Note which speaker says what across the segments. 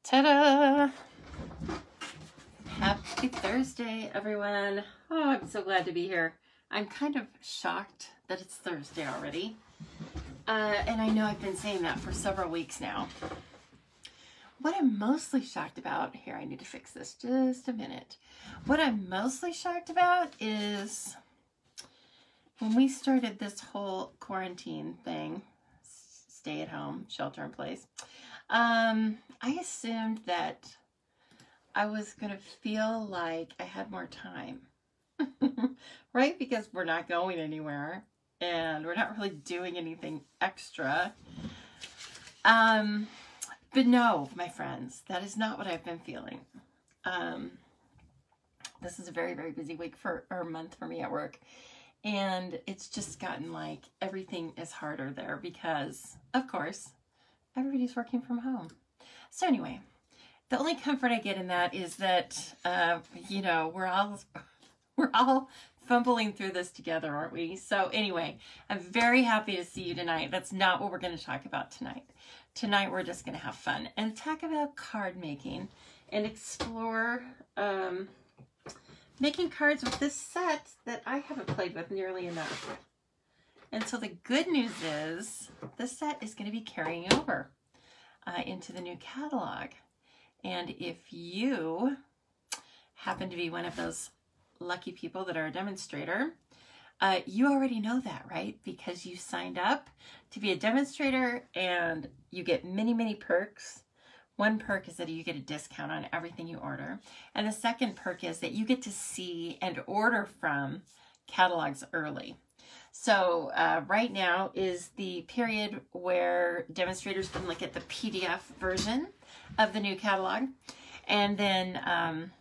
Speaker 1: Ta-da! Happy Thursday, everyone. Oh, I'm so glad to be here. I'm kind of shocked that it's Thursday already. And I know I've been saying that for several weeks now. What I'm mostly shocked about, here, I need to fix this just a minute. What I'm mostly shocked about is when we started this whole quarantine thing, stay at home, shelter in place, I assumed that I was going to feel like I had more time, right? Because we're not going anywhere and we're not really doing anything extra. But no, my friends, that is not what I've been feeling. This is a very, very busy week or month for me at work. And it's just gotten like everything is harder there because, of course, everybody's working from home. So anyway, the only comfort I get in that is that, you know, we're all fumbling through this together, aren't we? So anyway, I'm very happy to see you tonight. That's not what we're going to talk about tonight. Tonight, we're just going to have fun and talk about card making and explore making cards with this set that I haven't played with nearly enough. And so the good news is this set is going to be carrying over into the new catalog. And if you happen to be one of those lucky people that are a demonstrator, you already know that, right? Because you signed up to be a demonstrator and you get many, many perks. One perk is that you get a discount on everything you order. And the second perk is that you get to see and order from catalogs early. So right now is the period where demonstrators can look at the PDF version of the new catalog. And then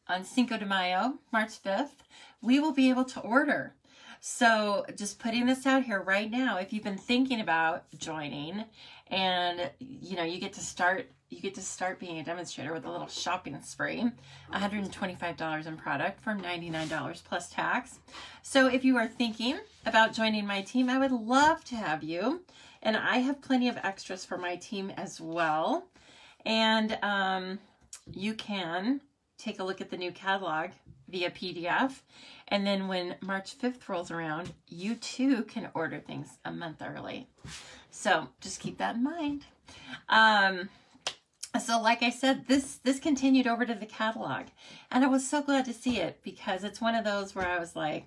Speaker 1: on Cinco de Mayo, March 5th, we will be able to order. So just putting this out here right now, if you've been thinking about joining and you know, you get to start being a demonstrator with a little shopping spree, $125 in product for $99 plus tax. So if you are thinking about joining my team, I would love to have you. And I have plenty of extras for my team as well. And you can take a look at the new catalog via PDF. And then when March 5th rolls around, you too can order things a month early. So just keep that in mind. So like I said, this continued over to the catalog. And I was so glad to see it because it's one of those where I was like,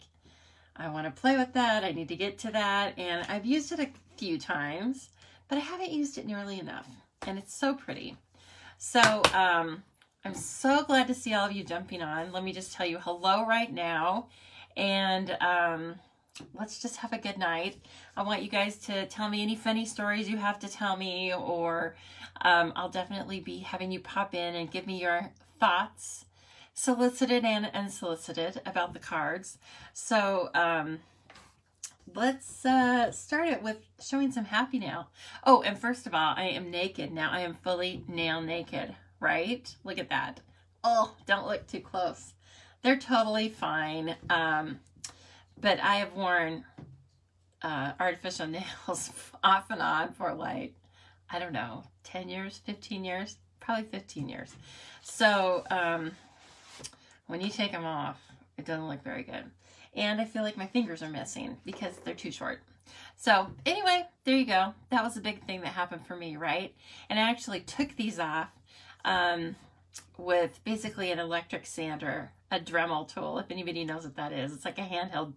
Speaker 1: I want to play with that. I need to get to that. And I've used it a few times, but I haven't used it nearly enough. And it's so pretty. So I'm so glad to see all of you jumping on. Let me just tell you hello right now. And let's just have a good night. I want you guys to tell me any funny stories you have to tell me, or I'll definitely be having you pop in and give me your thoughts, solicited and unsolicited, about the cards. So let's start it with showing some happy nail. Oh, and first of all, I am naked. Now I am fully nail naked, right? Look at that. Oh, don't look too close. They're totally fine. But I have worn artificial nails off and on for like, I don't know, 10 years, 15 years, probably 15 years. So when you take them off, it doesn't look very good. And I feel like my fingers are missing because they're too short. So anyway, there you go. That was a big thing that happened for me, right? And I actually took these off with basically an electric sander, a Dremel tool, if anybody knows what that is. It's like a handheld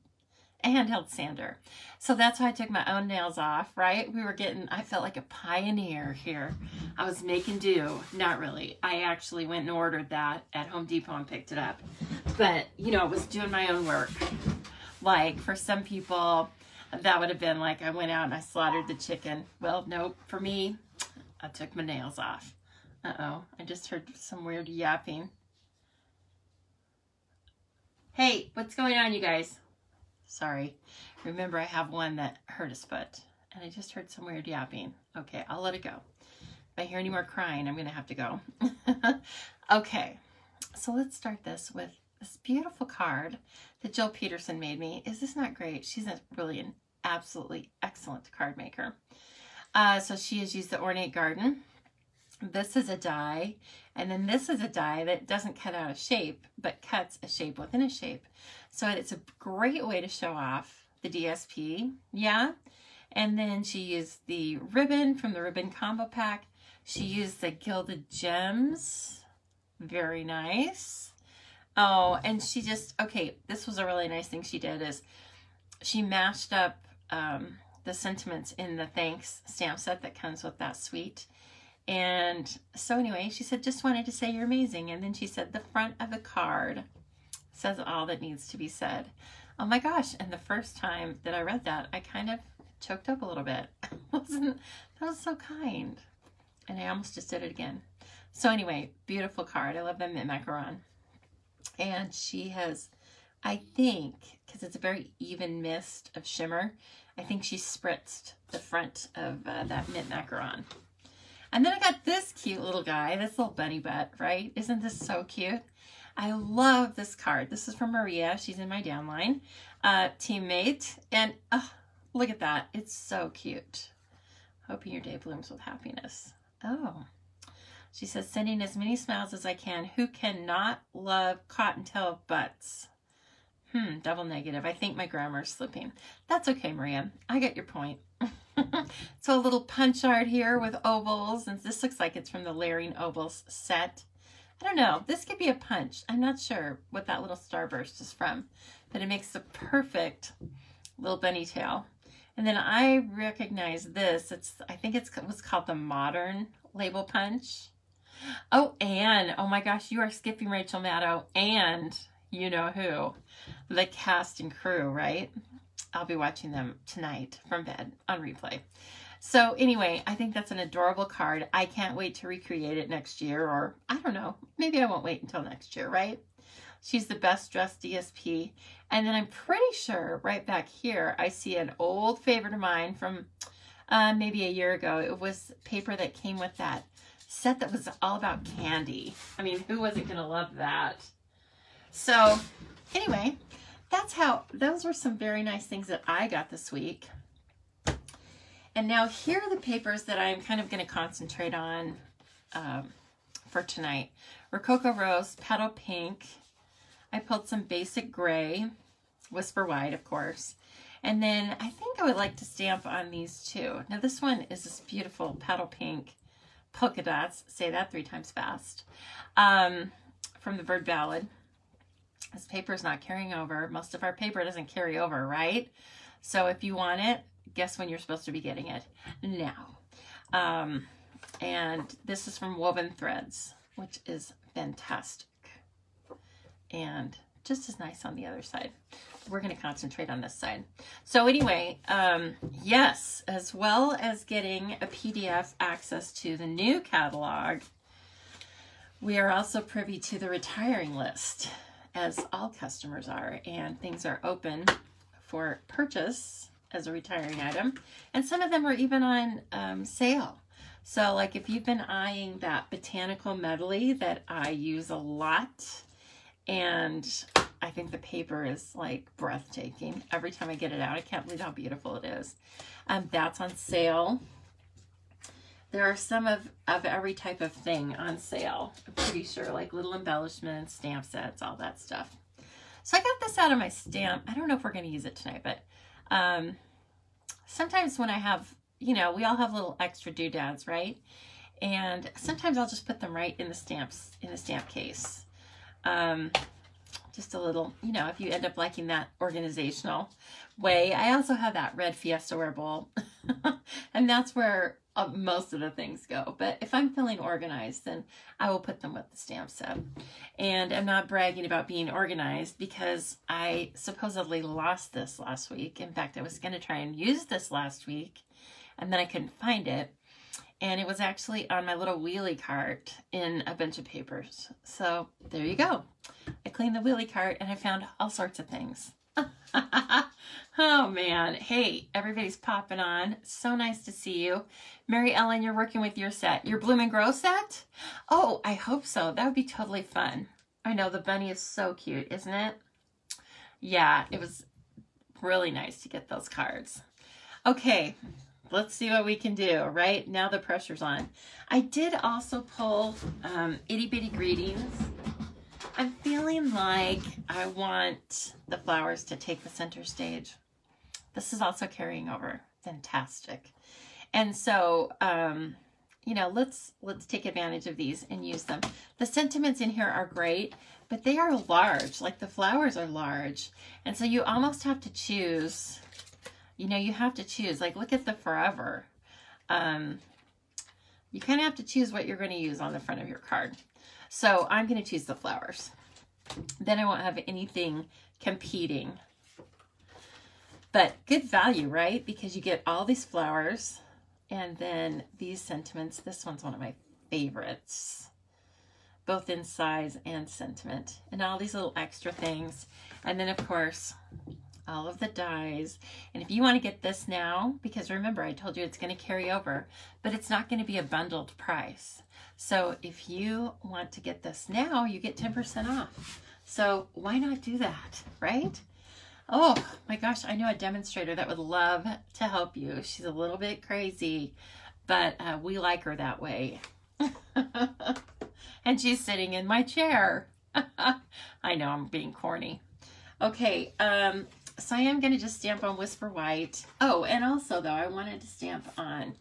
Speaker 1: sander. So that's why I took my own nails off, right? I felt like a pioneer here. I was making do. Not really. I actually went and ordered that at Home Depot and picked it up. But, you know, I was doing my own work. Like, for some people, that would have been like I went out and I slaughtered the chicken. Well, nope. For me, I took my nails off. Uh-oh. I just heard some weird yapping. Hey, what's going on, you guys? Sorry. Remember, I have one that hurt his foot. And I just heard some weird yapping. Okay, I'll let it go. If I hear any more crying, I'm going to have to go. Okay, so let's start this with this beautiful card that Jill Peterson made me. Is this not great? She's really an absolutely excellent card maker. So she has used the Ornate Garden This is a die, and then this is a die that doesn't cut out a shape, but cuts a shape within a shape. So it's a great way to show off the DSP, yeah? And then she used the ribbon from the ribbon combo pack. She used the Gilded Gems, very nice. Oh, and she just, okay, this was a really nice thing she did is she mashed up the sentiments in the thanks stamp set that comes with that suite. And so anyway, she said, just wanted to say you're amazing. And then she said, the front of the card says all that needs to be said. Oh my gosh. And the first time that I read that, I kind of choked up a little bit. That was so kind. And I almost just did it again. So anyway, beautiful card. I love the mint macaron. And she has, I think, because it's a very even mist of shimmer, I think she spritzed the front of that mint macaron. And then I got this cute little guy, this little bunny butt, right? Isn't this so cute? I love this card. This is from Maria. She's in my downline. Teammate. And oh, look at that. It's so cute. Hoping your day blooms with happiness. Oh. She says, sending as many smiles as I can. Who cannot love cottontail butts? Double negative. I think my grammar is slipping. That's okay, Maria. I get your point. So a little punch art here with ovals. And this looks like it's from the Layering Ovals set. I don't know. This could be a punch. I'm not sure what that little starburst is from. But it makes the perfect little bunny tail. And then I recognize this. I think it's what's called the Modern Label Punch. Oh, and, oh my gosh, you are skipping Rachel Maddow and you know who. The cast and crew, right? I'll be watching them tonight from bed on replay. So anyway, I think that's an adorable card. I can't wait to recreate it next year, or I don't know, maybe I won't wait until next year, right? She's the best dressed DSP. And then I'm pretty sure right back here, I see an old favorite of mine from maybe a year ago. It was paper that came with that set that was all about candy. I mean, who wasn't going to love that? So anyway, those were some very nice things that I got this week. And now here are the papers that I'm kind of going to concentrate on for tonight. Rococo Rose, Petal Pink. I pulled some Basic Gray, Whisper White, of course. And then I think I would like to stamp on these too. Now this one is this beautiful Petal Pink polka dots. Say that 3 times fast. From the Bird Ballad. This paper is not carrying over. Most of our paper doesn't carry over, right? So if you want it, guess when you're supposed to be getting it? Now. And this is from Woven Threads, which is fantastic. And just as nice on the other side. We're going to concentrate on this side. So anyway, yes, as well as getting a PDF access to the new catalog, we are also privy to the retiring list, as all customers are, and things are open for purchase as a retiring item. And some of them are even on sale. So like if you've been eyeing that Botanical Medley that I use a lot, and I think the paper is like breathtaking. Every time I get it out, I can't believe how beautiful it is. That's on sale. There are some of every type of thing on sale. I'm pretty sure, like little embellishments, stamp sets, all that stuff. So I got this out of my stamp. I don't know if we're going to use it tonight, but sometimes when I have, you know, we all have little extra doodads, right? And sometimes I'll just put them right in the stamps, in the stamp case. Just a little, you know, if you end up liking that organizational way. I also have that red Fiesta Ware bowl, and that's where most of the things go. But if I'm feeling organized, then I will put them with the stamp set. And I'm not bragging about being organized because I supposedly lost this last week. In fact, I was going to try and use this last week, and then I couldn't find it. And it was actually on my little wheelie cart in a bunch of papers. So there you go. I cleaned the wheelie cart and I found all sorts of things. Oh man. Hey, everybody's popping on. So nice to see you. Mary Ellen, you're working with your set. Your Bloom and Grow set? Oh, I hope so. That would be totally fun. I know the bunny is so cute, isn't it? Yeah, it was really nice to get those cards. Okay. let's see what we can do, right? Now the pressure's on. I did also pull Itty Bitty Greetings. I'm feeling like I want the flowers to take the center stage. This is also carrying over. Fantastic. And so, you know, let's take advantage of these and use them. The sentiments in here are great, but they are large. Like the flowers are large. And so you almost have to choose, you know, you have to choose. Like look at the Forever. You kind of have to choose what you're going to use on the front of your card. So I'm going to choose the flowers. Then I won't have anything competing. But good value, right? Because you get all these flowers. And then these sentiments, this one's one of my favorites, both in size and sentiment. And all these little extra things. And then, of course, all of the dies. And if you want to get this now, because remember, I told you it's going to carry over, but it's not going to be a bundled price. So if you want to get this now, you get 10% off. So why not do that, right? Oh my gosh, I know a demonstrator that would love to help you. She's a little bit crazy, but we like her that way. And she's sitting in my chair. I know I'm being corny. Okay, so I am going to just stamp on Whisper White. Oh, and also though, I wanted to stamp on,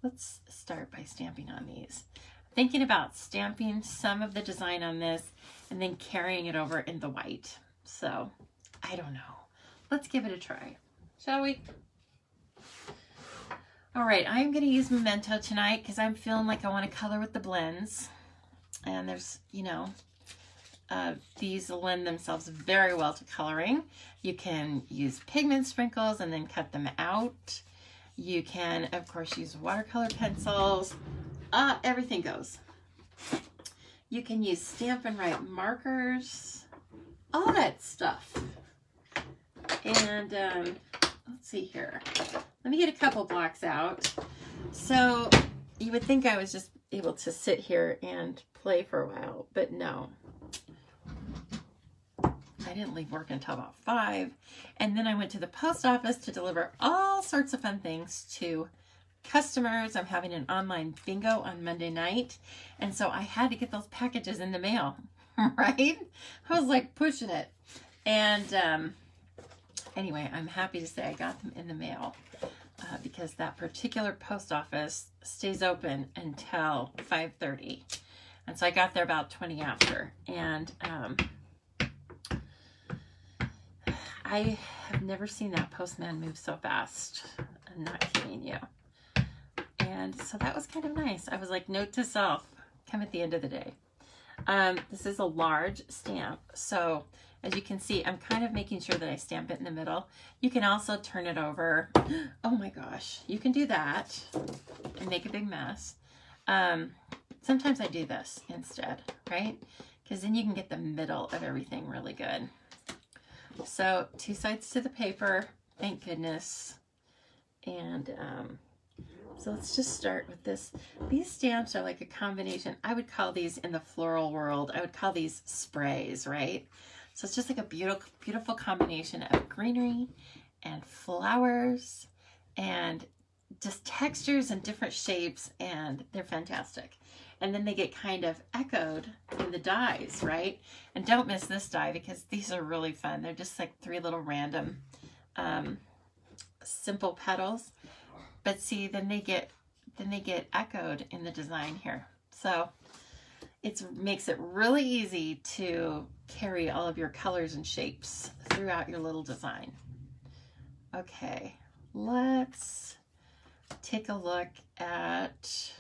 Speaker 1: let's start by stamping on these. Thinking about stamping some of the design on this and then carrying it over in the white. So I don't know. Let's give it a try, shall we? All right, I'm going to use Memento tonight because I'm feeling like I want to color with the blends. And there's, you know, these lend themselves very well to coloring. You can use pigment sprinkles and then cut them out. You can, of course, use watercolor pencils. Everything goes. You can use Stampin' Write markers, all that stuff. And let's see here. Let me get a couple blocks out. So you would think I was just able to sit here and play for a while, but no. I didn't leave work until about 5. And then I went to the post office to deliver all sorts of fun things to customers. I'm having an online bingo on Monday night. And so I had to get those packages in the mail, right? I was like pushing it. And anyway, I'm happy to say I got them in the mail because that particular post office stays open until 5:30. And so I got there about 20 after. And I have never seen that postman move so fast. I'm not kidding you. And so that was kind of nice. I was like, note to self, come at the end of the day. This is a large stamp. So as you can see, I'm kind of making sure that I stamp it in the middle. You can also turn it over. Oh my gosh, you can do that and make a big mess. Sometimes I do this instead, right? Because then you can get the middle of everything really good. So 2 sides to the paper, thank goodness. And so let's just start with this. These stamps are like a combination. I would call these in the floral world, I would call these sprays, right? So it's just like a beautiful, beautiful combination of greenery and flowers and just textures and different shapes, and they're fantastic. And then they get kind of echoed in the dies, right? And don't miss this die because these are really fun. They're just like 3 little random simple petals. But see, then they get echoed in the design here. So it makes it really easy to carry all of your colors and shapes throughout your little design. Okay, let's take a look at,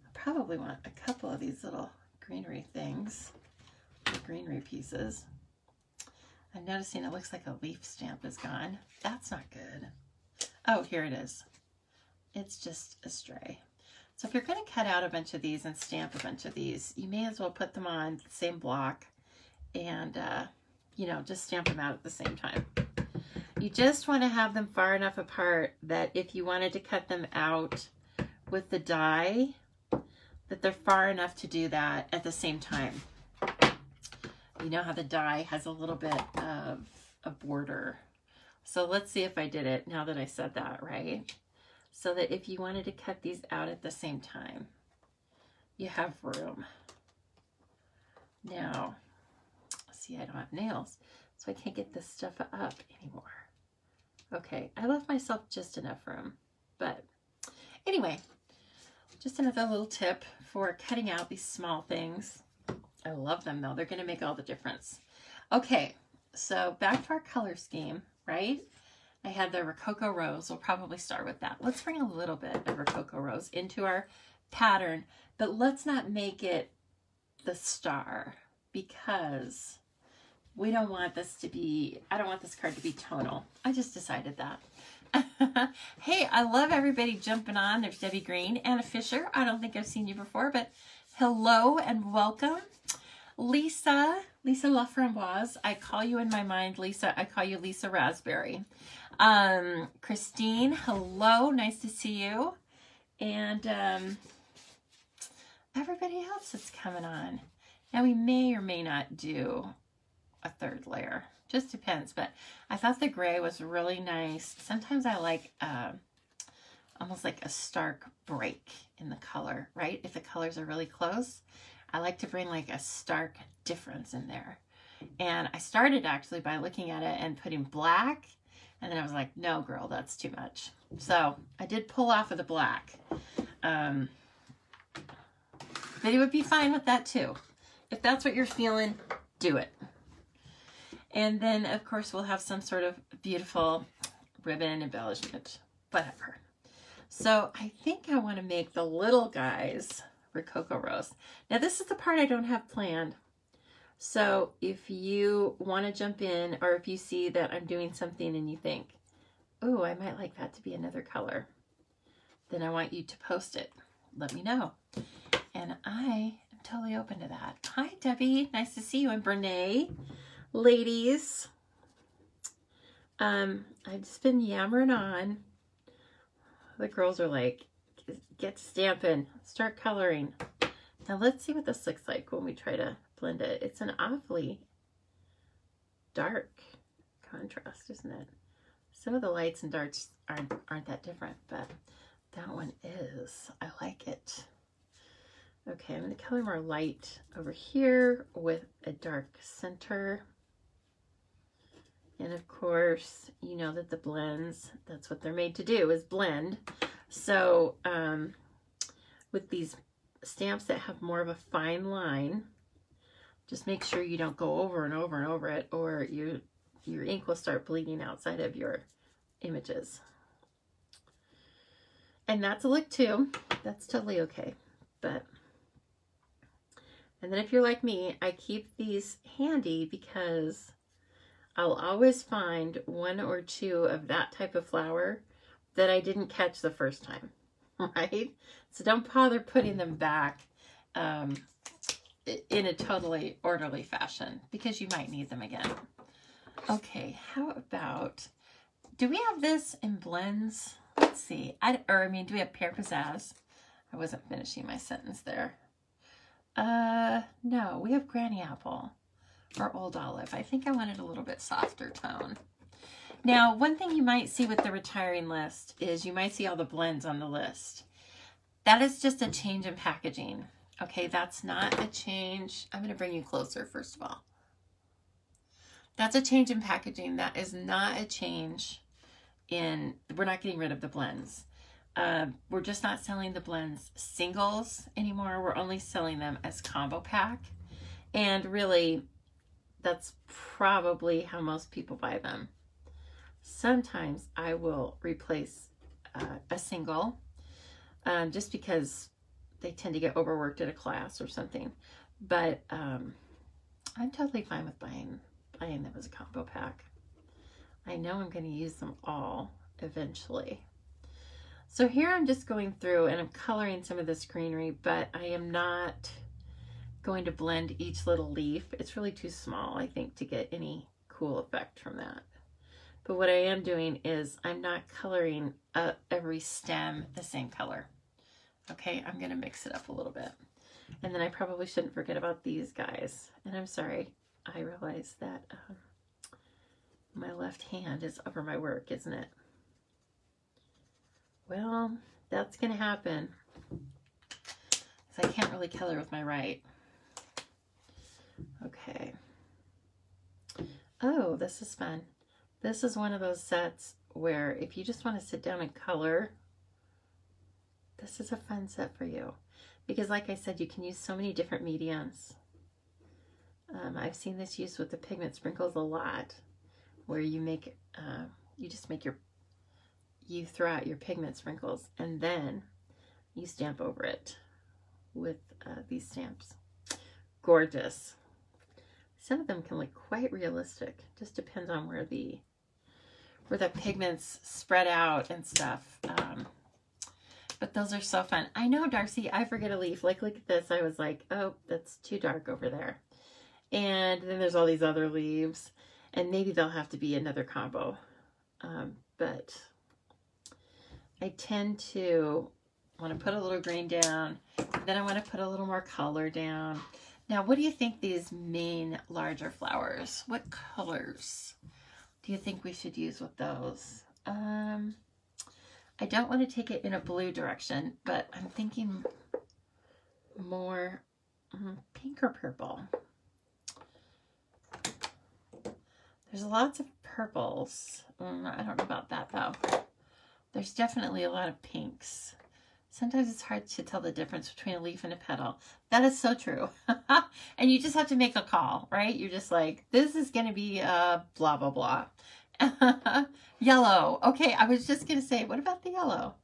Speaker 1: I probably want a couple of these little greenery things, greenery pieces. I'm noticing it looks like a leaf stamp is gone. That's not good. Oh, here it is. It's just a stray. So if you're going to cut out a bunch of these and stamp a bunch of these, you may as well put them on the same block and, you know, just stamp them out at the same time. You just want to have them far enough apart that if you wanted to cut them out with the die, that they're far enough to do that at the same time. You know how the die has a little bit of a border. So let's see if I did it now that I said that, right? so that if you wanted to cut these out at the same time, you have room. Now, see, I don't have nails, so I can't get this stuff up anymore. Okay, I left myself just enough room, but anyway, just another little tip for cutting out these small things. I love them though. They're going to make all the difference. Okay, so back to our color scheme, right? I had the Rococo Rose. We'll probably start with that. Let's bring a little bit of Rococo Rose into our pattern, but let's not make it the star because we don't want this to be, I don't want this card to be tonal. I just decided that. Hey, I love everybody jumping on. There's Debbie Green, Anna Fisher. I don't think I've seen you before, but hello and welcome. Lisa LaFramboise. I call you in my mind, Lisa. I call you Lisa Raspberry. Christine, hello. Nice to see you. And everybody else that's coming on. Now, we may or may not do a third layer. Just depends, but I thought the gray was really nice. Sometimes I like almost like a stark break in the color, right? If the colors are really close, I like to bring like a stark difference in there. And I started actually by looking at it and putting black, and then I was like, no, girl, that's too much. So I did pull off of the black. But it would be fine with that too. If that's what you're feeling, do it. And then, of course, we'll have some sort of beautiful ribbon embellishment, whatever. So I think I want to make the little guys Rococo Rose. Now, this is the part I don't have planned. So if you want to jump in, or if you see that I'm doing something and you think, oh, I might like that to be another color, then I want you to post it. Let me know. And I am totally open to that. Hi, Debbie. Nice to see you. And Brene. Ladies, I've just been yammering on. The girls are like, get stamping, start coloring. Now let's see what this looks like when we try to blend it. It's an awfully dark contrast, isn't it? Some of the lights and darks aren't that different, but that one is. I like it. Okay, I'm going to color more light over here with a dark center. And of course, you know that the blends, that's what they're made to do, is blend. So with these stamps that have more of a fine line, just make sure you don't go over and over and over it, or your ink will start bleeding outside of your images. And that's a look too. That's totally okay. But, and then if you're like me, I keep these handy because I'll always find one or two of that type of flower that I didn't catch the first time, right? So don't bother putting them back in a totally orderly fashion because you might need them again. Okay, how about, do we have this in blends? Let's see. Do we have Pear Pizzazz? I wasn't finishing my sentence there. No, we have Granny Apple. Or Old Olive. I think I wanted a little bit softer tone. Now, one thing you might see with the retiring list is you might see all the blends on the list. That is just a change in packaging. Okay, that's not a change. I'm going to bring you closer, first of all. That's a change in packaging. That is not a change in, we're not getting rid of the blends. We're just not selling the blends singles anymore. We're only selling them as combo pack. And really, that's probably how most people buy them. Sometimes I will replace a single just because they tend to get overworked at a class or something. But I'm totally fine with buying them as a combo pack. I know I'm going to use them all eventually. So here I'm just going through and I'm coloring some of this greenery, but I am not going to blend each little leaf. It's really too small, I think, to get any cool effect from that. But what I am doing is I'm not coloring every stem the same color. Okay, I'm going to mix it up a little bit. And then I probably shouldn't forget about these guys. And I'm sorry, I realize that my left hand is over my work, isn't it? Well, that's going to happen. So I can't really color with my right. Okay. Oh, this is fun. This is one of those sets where if you just want to sit down and color, this is a fun set for you. Because like I said, you can use so many different mediums. I've seen this used with the pigment sprinkles a lot, where you make, you throw out your pigment sprinkles and then you stamp over it with these stamps. Gorgeous. Some of them can look quite realistic. Just depends on where the pigments spread out and stuff. But those are so fun. I know, Darcy, I forget a leaf. Like, look at this. I was like, oh, that's too dark over there. And then there's all these other leaves. And maybe they'll have to be another combo. But I tend to want to put a little green down. Then I want to put a little more color down. Now, what do you think these main larger flowers? What colors do you think we should use with those? I don't want to take it in a blue direction, but I'm thinking more pink or purple. There's lots of purples. I don't know about that though. There's definitely a lot of pinks. Sometimes it's hard to tell the difference between a leaf and a petal. That is so true. And you just have to make a call, right? You're just like, this is going to be blah, blah, blah. Yellow. Okay, I was just going to say, what about the yellow?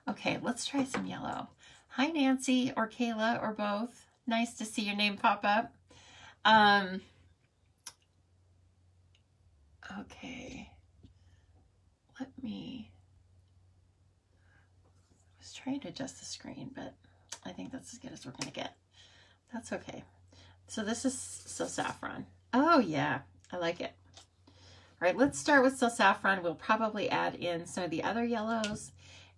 Speaker 1: Okay, let's try some yellow. Hi, Nancy or Kayla or both. Nice to see your name pop up. Okay. Let me... I was trying to adjust the screen, but I think that's as good as we're going to get. That's okay. So this is So Saffron. Oh, yeah. I like it. All right, let's start with So Saffron. We'll probably add in some of the other yellows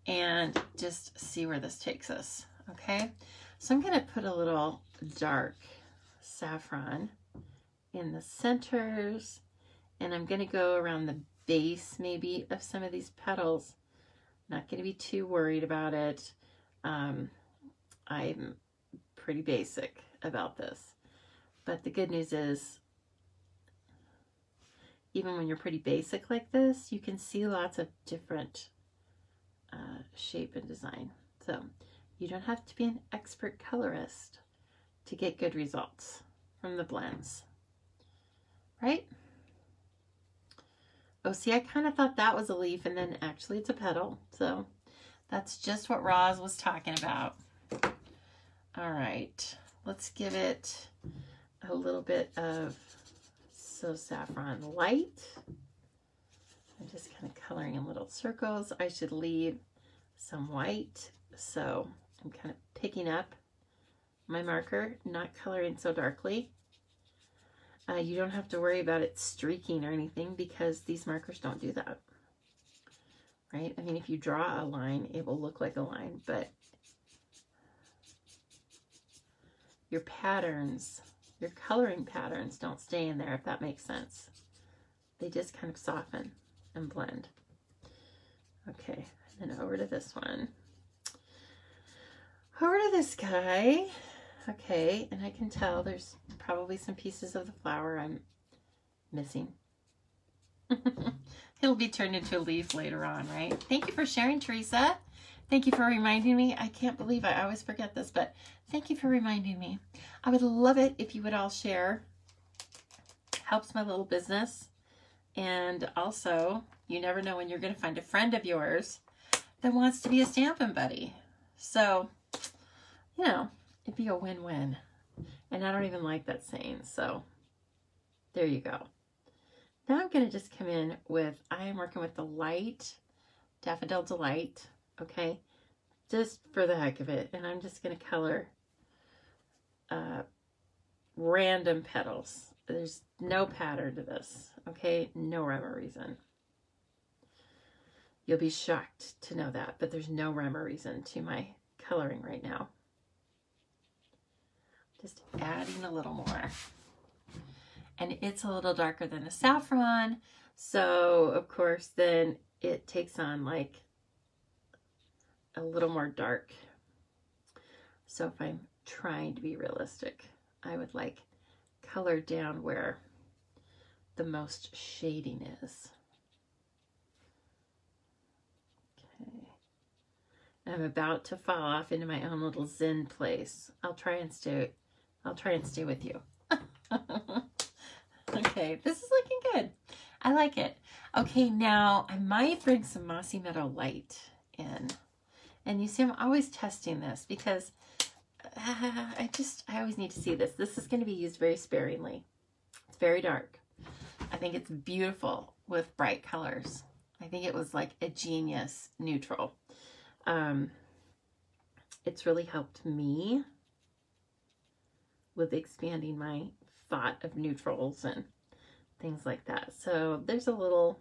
Speaker 1: and just see where this takes us, okay? So I'm going to put a little dark saffron in the centers, and I'm going to go around the base maybe of some of these petals. Not going to be too worried about it. I'm pretty basic about this. But the good news is, even when you're pretty basic like this, you can see lots of different shape and design. So you don't have to be an expert colorist to get good results from the blends, right? Oh, see, I kind of thought that was a leaf, and then actually it's a petal. So that's just what Roz was talking about. All right, let's give it a little bit of So Saffron Light. I'm just kind of coloring in little circles. I should leave some white, so I'm kind of picking up my marker, not coloring so darkly. You don't have to worry about it streaking or anything because these markers don't do that, right? I mean, if you draw a line, it will look like a line, but your patterns, your coloring patterns don't stay in there, if that makes sense. They just kind of soften and blend. Okay, and then over to this one. Over to this guy. Okay, and I can tell there's probably some pieces of the flower I'm missing. It'll be turned into a leaf later on, right? Thank you for sharing, Teresa. Thank you for reminding me. I can't believe I always forget this, but thank you for reminding me. I would love it if you would all share. Helps my little business. And also, you never know when you're going to find a friend of yours that wants to be a Stampin' Buddy. So, you know, it'd be a win-win. And I don't even like that saying, so there you go. Now I'm going to just come in with, I am working with the light Daffodil Delight, okay, just for the heck of it. And I'm just going to color random petals. There's no pattern to this, okay, no rhyme or reason. You'll be shocked to know that, but there's no rhyme or reason to my coloring right now. Just adding a little more. And it's a little darker than the saffron, so of course then it takes on like a little more dark. So if I'm trying to be realistic, I would like color down where the most shading is. Okay. I'm about to fall off into my own little Zen place. I'll try and stay with you. Okay, this is looking good. I like it. Okay, now I might bring some Mossy Meadow Light in. And you see, I'm always testing this because I always need to see this. This is going to be used very sparingly. It's very dark. I think it's beautiful with bright colors. I think it was like a genius neutral. It's really helped me with expanding my thought of neutrals and things like that. So there's a little,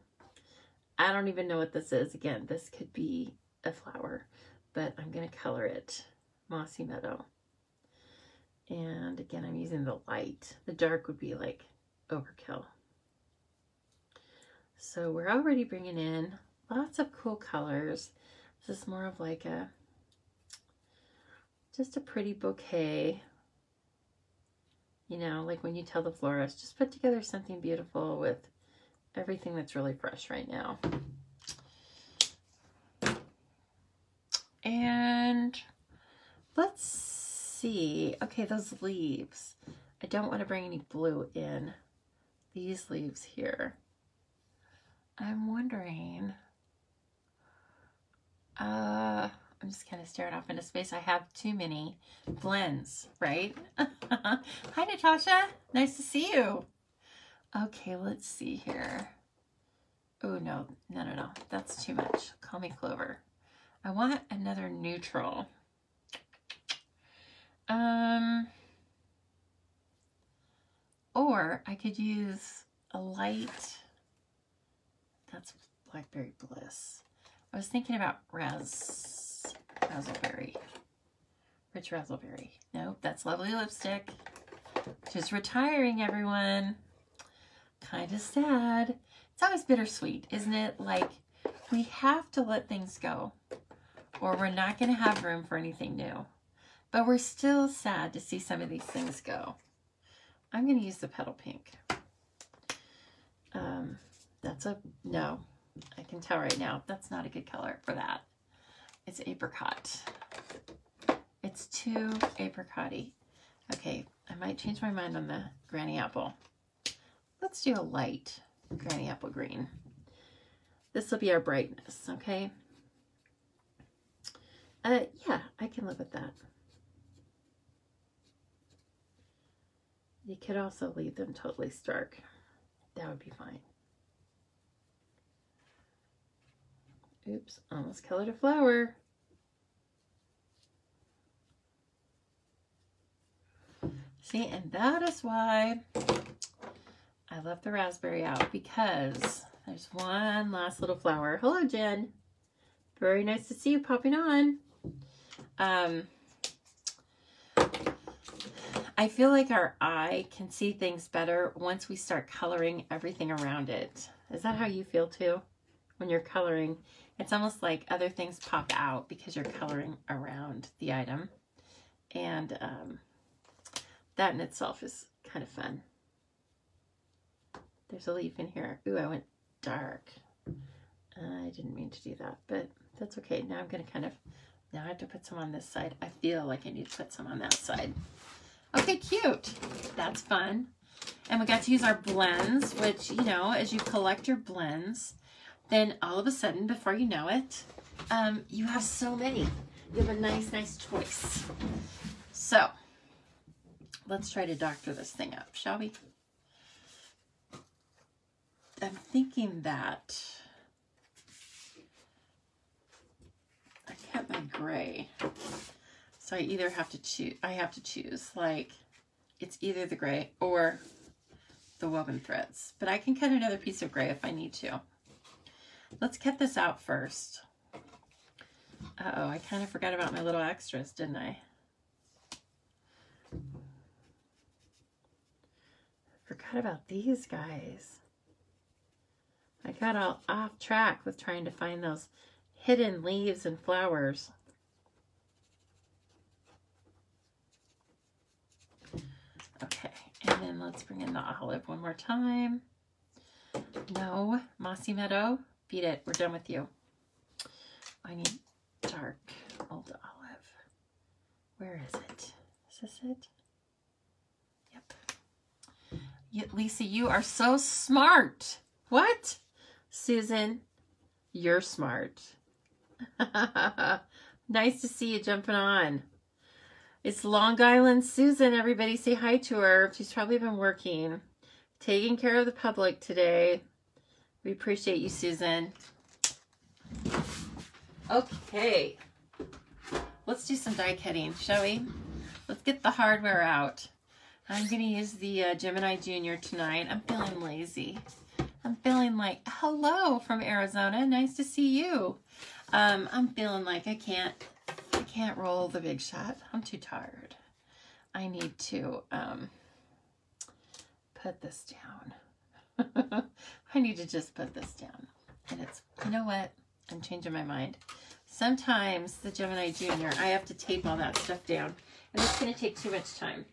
Speaker 1: I don't even know what this is. Again, this could be a flower, but I'm going to color it Mossy Meadow. And again, I'm using the light. The dark would be like overkill. So we're already bringing in lots of cool colors. This is more of like just a pretty bouquet. You know, like when you tell the florist, just put together something beautiful with everything that's really fresh right now. And let's see. Okay, those leaves. I don't want to bring any blue in. These leaves here. I'm wondering. I'm just kind of staring off into space. I have too many blends, right? Hi, Natasha. Nice to see you. Okay, let's see here. Oh, no. That's too much. Call me Clover. I want another neutral. Or I could use a light. That's Blackberry Bliss. I was thinking about Razzleberry. Rich Razzleberry. Nope, that's Lovely Lipstick. Just retiring, everyone. Kind of sad. It's always bittersweet, isn't it? Like, we have to let things go, or we're not going to have room for anything new. But we're still sad to see some of these things go. I'm going to use the Petal Pink. That's a no. I can tell right now that's not a good color for that. It's apricot. It's too apricot-y. Okay, I might change my mind on the Granny Apple. Let's do a light Granny Apple green. This will be our brightness, okay? Yeah, I can live with that. You could also leave them totally stark. That would be fine. Oops, almost colored a flower. See, and that is why I left the raspberry out, because there's one last little flower. Hello, Jen. Very nice to see you popping on. I feel like our eye can see things better once we start coloring everything around it. Is that how you feel too? When you're coloring, it's almost like other things pop out because you're coloring around the item. And that in itself is kind of fun. There's a leaf in here. Ooh, I went dark. I didn't mean to do that, but that's okay. Now I'm going to now I have to put some on this side. I feel like I need to put some on that side. Okay, cute. That's fun. And we got to use our blends, which, you know, as you collect your blends, then all of a sudden, before you know it, you have so many. You have a nice choice. So, let's try to doctor this thing up, shall we? I'm thinking that I kept my gray. So I either have to choose, like, it's either the gray or the woven threads. But I can cut another piece of gray if I need to. Let's cut this out first. Uh-oh, I kind of forgot about my little extras, didn't I? Forgot about these guys. I got all off track with trying to find those hidden leaves and flowers. Let's bring in the olive one more time. No, Mossy Meadow. Beat it. We're done with you. I need dark old olive. Where is it? Is this it? Yep. Lisa, you are so smart. What? Susan, you're smart. Nice to see you jumping on. It's Long Island Susan. Everybody say hi to her. She's probably been working, taking care of the public today. We appreciate you, Susan. Okay. Let's do some die cutting, shall we? Let's get the hardware out. I'm going to use the Gemini Junior tonight. I'm feeling lazy. I'm feeling like, hello from Arizona. Nice to see you. I'm feeling like I can't roll the Big Shot. I'm too tired. I need to put this down. I need to just put this down. And it's, you know what? I'm changing my mind. Sometimes the Gemini Junior, I have to tape all that stuff down. And it's going to take too much time.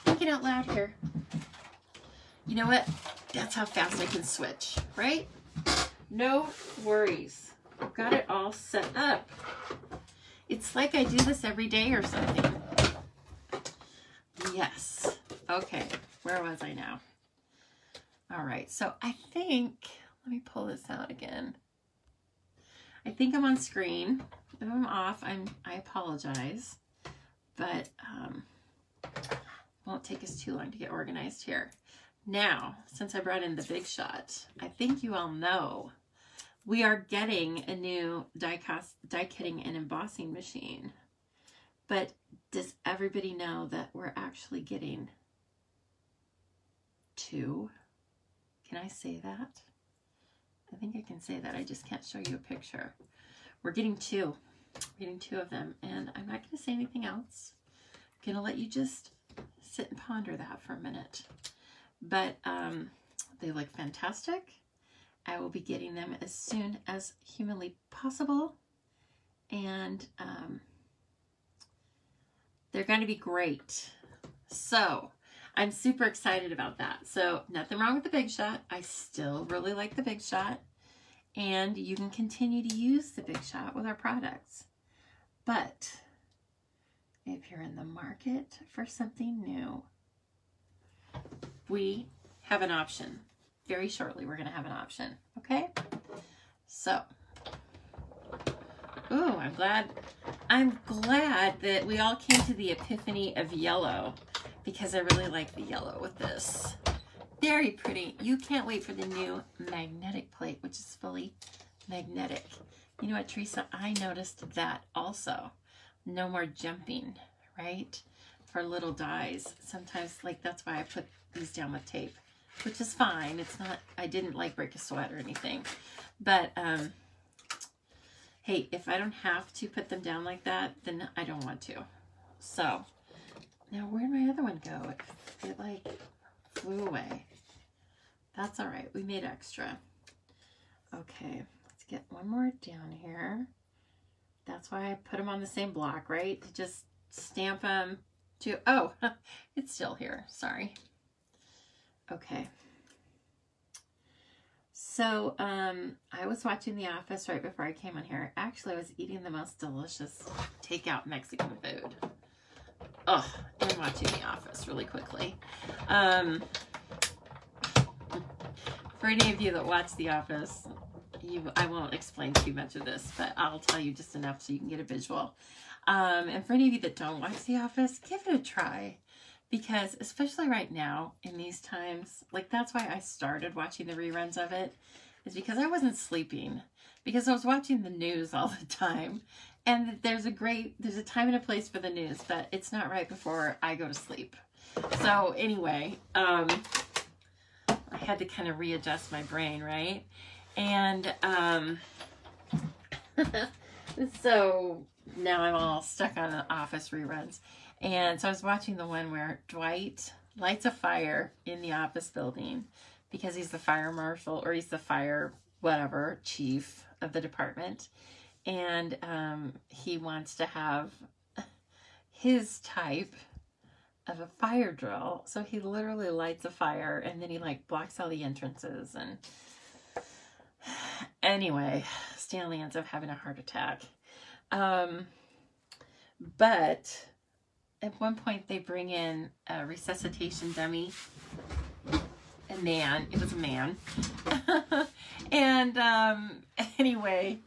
Speaker 1: Thinking out loud here. You know what? That's how fast I can switch, right? No worries. I've got it all set up. It's like I do this every day or something. Yes. Okay. Where was I now? All right. So I think, let me pull this out again. I think I'm on screen. If I'm off, I apologize. But won't take us too long to get organized here. Now, since I brought in the Big Shot, I think you all know we are getting a new die cutting and embossing machine. But does everybody know that we're actually getting 2? Can I say that? I think I can say that. I just can't show you a picture. We're getting 2. We're getting 2 of them. And I'm not going to say anything else. I'm going to let you just sit and ponder that for a minute. But they look fantastic. I will be getting them as soon as humanly possible. And they're going to be great. So I'm super excited about that. So nothing wrong with the Big Shot. I still really like the Big Shot. And you can continue to use the Big Shot with our products. But if you're in the market for something new, we have an option. Very shortly, we're going to have an option. Okay? So, ooh, I'm glad that we all came to the epiphany of yellow, because I really like the yellow with this. Very pretty. You can't wait for the new magnetic plate, which is fully magnetic. You know what, Teresa? I noticed that also. No more jumping, right? For little dies. Sometimes, like, that's why I put these down with tape, which is fine. It's not, I didn't like break a sweat or anything. But, hey, if I don't have to put them down like that, then I don't want to. So, now where'd my other one go? It like flew away. That's all right. We made extra. Okay, let's get one more down here. That's why I put them on the same block, right? To just stamp them to, oh, it's still here. Sorry. Okay. So, I was watching The Office right before I came on here. Actually, I was eating the most delicious takeout Mexican food. Oh, and watching The Office really quickly. For any of you that watch The Office, I won't explain too much of this, but I'll tell you just enough so you can get a visual. And for any of you that don't watch The Office, give it a try. Because especially right now, in these times, like that's why I started watching the reruns of it, is because I wasn't sleeping. Because I was watching the news all the time. And there's a time and a place for the news, but it's not right before I go to sleep. So anyway, I had to kind of readjust my brain, right? And so now I'm all stuck on the Office reruns. And so I was watching the one where Dwight lights a fire in the office building because he's the fire marshal, or he's the fire whatever chief of the department. And he wants to have his type of a fire drill. So he literally lights a fire and then he like blocks all the entrances. And anyway, Stanley ends up having a heart attack. But at one point they bring in a resuscitation dummy. A man. It was a man. And anyway,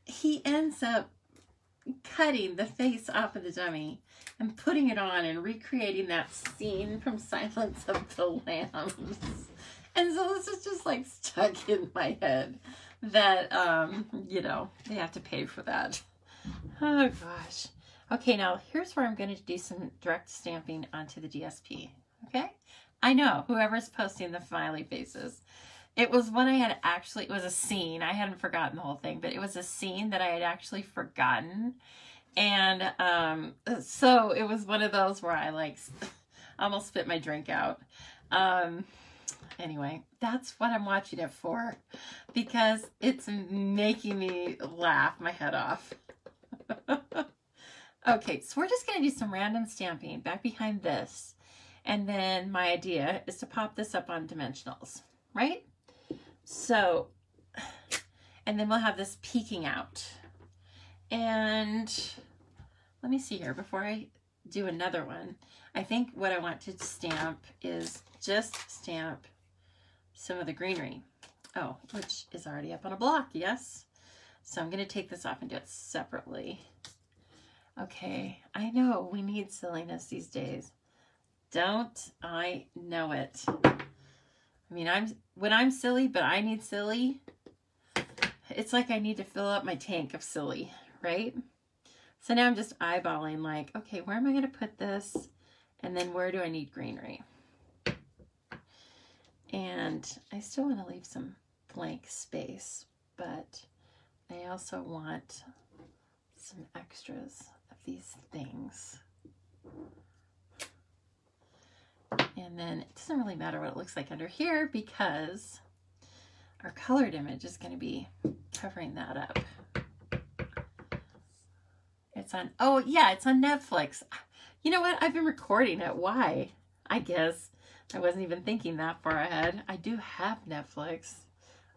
Speaker 1: he ends up cutting the face off of the dummy and putting it on and recreating that scene from Silence of the Lambs. And so this is just like stuck in my head that, you know, they have to pay for that. Oh gosh. Okay, now here's where I'm going to do some direct stamping onto the DSP. Okay? I know, whoever's posting the smiley faces. It was one I had actually, it was a scene. I hadn't forgotten the whole thing, but it was a scene that I had actually forgotten. And so it was one of those where I like almost spit my drink out. Anyway, that's what I'm watching it for, because it's making me laugh my head off. Okay, so we're just going to do some random stamping back behind this. And then my idea is to pop this up on dimensionals, right? So, and then we'll have this peeking out. And let me see here before I do another one. I think what I want to stamp is just stamp some of the greenery. Oh, which is already up on a block, yes. So I'm going to take this off and do it separately. Okay, I know we need silliness these days. Don't I know it? I mean, when I'm silly, but I need silly, it's like I need to fill up my tank of silly, right? So now I'm just eyeballing like, okay, where am I going to put this? And then where do I need greenery? And I still want to leave some blank space, but I also want some extras of these things. And then it doesn't really matter what it looks like under here because our colored image is going to be covering that up. It's on, oh yeah, it's on Netflix. You know what? I've been recording it. Why? I guess I wasn't even thinking that far ahead. I do have Netflix.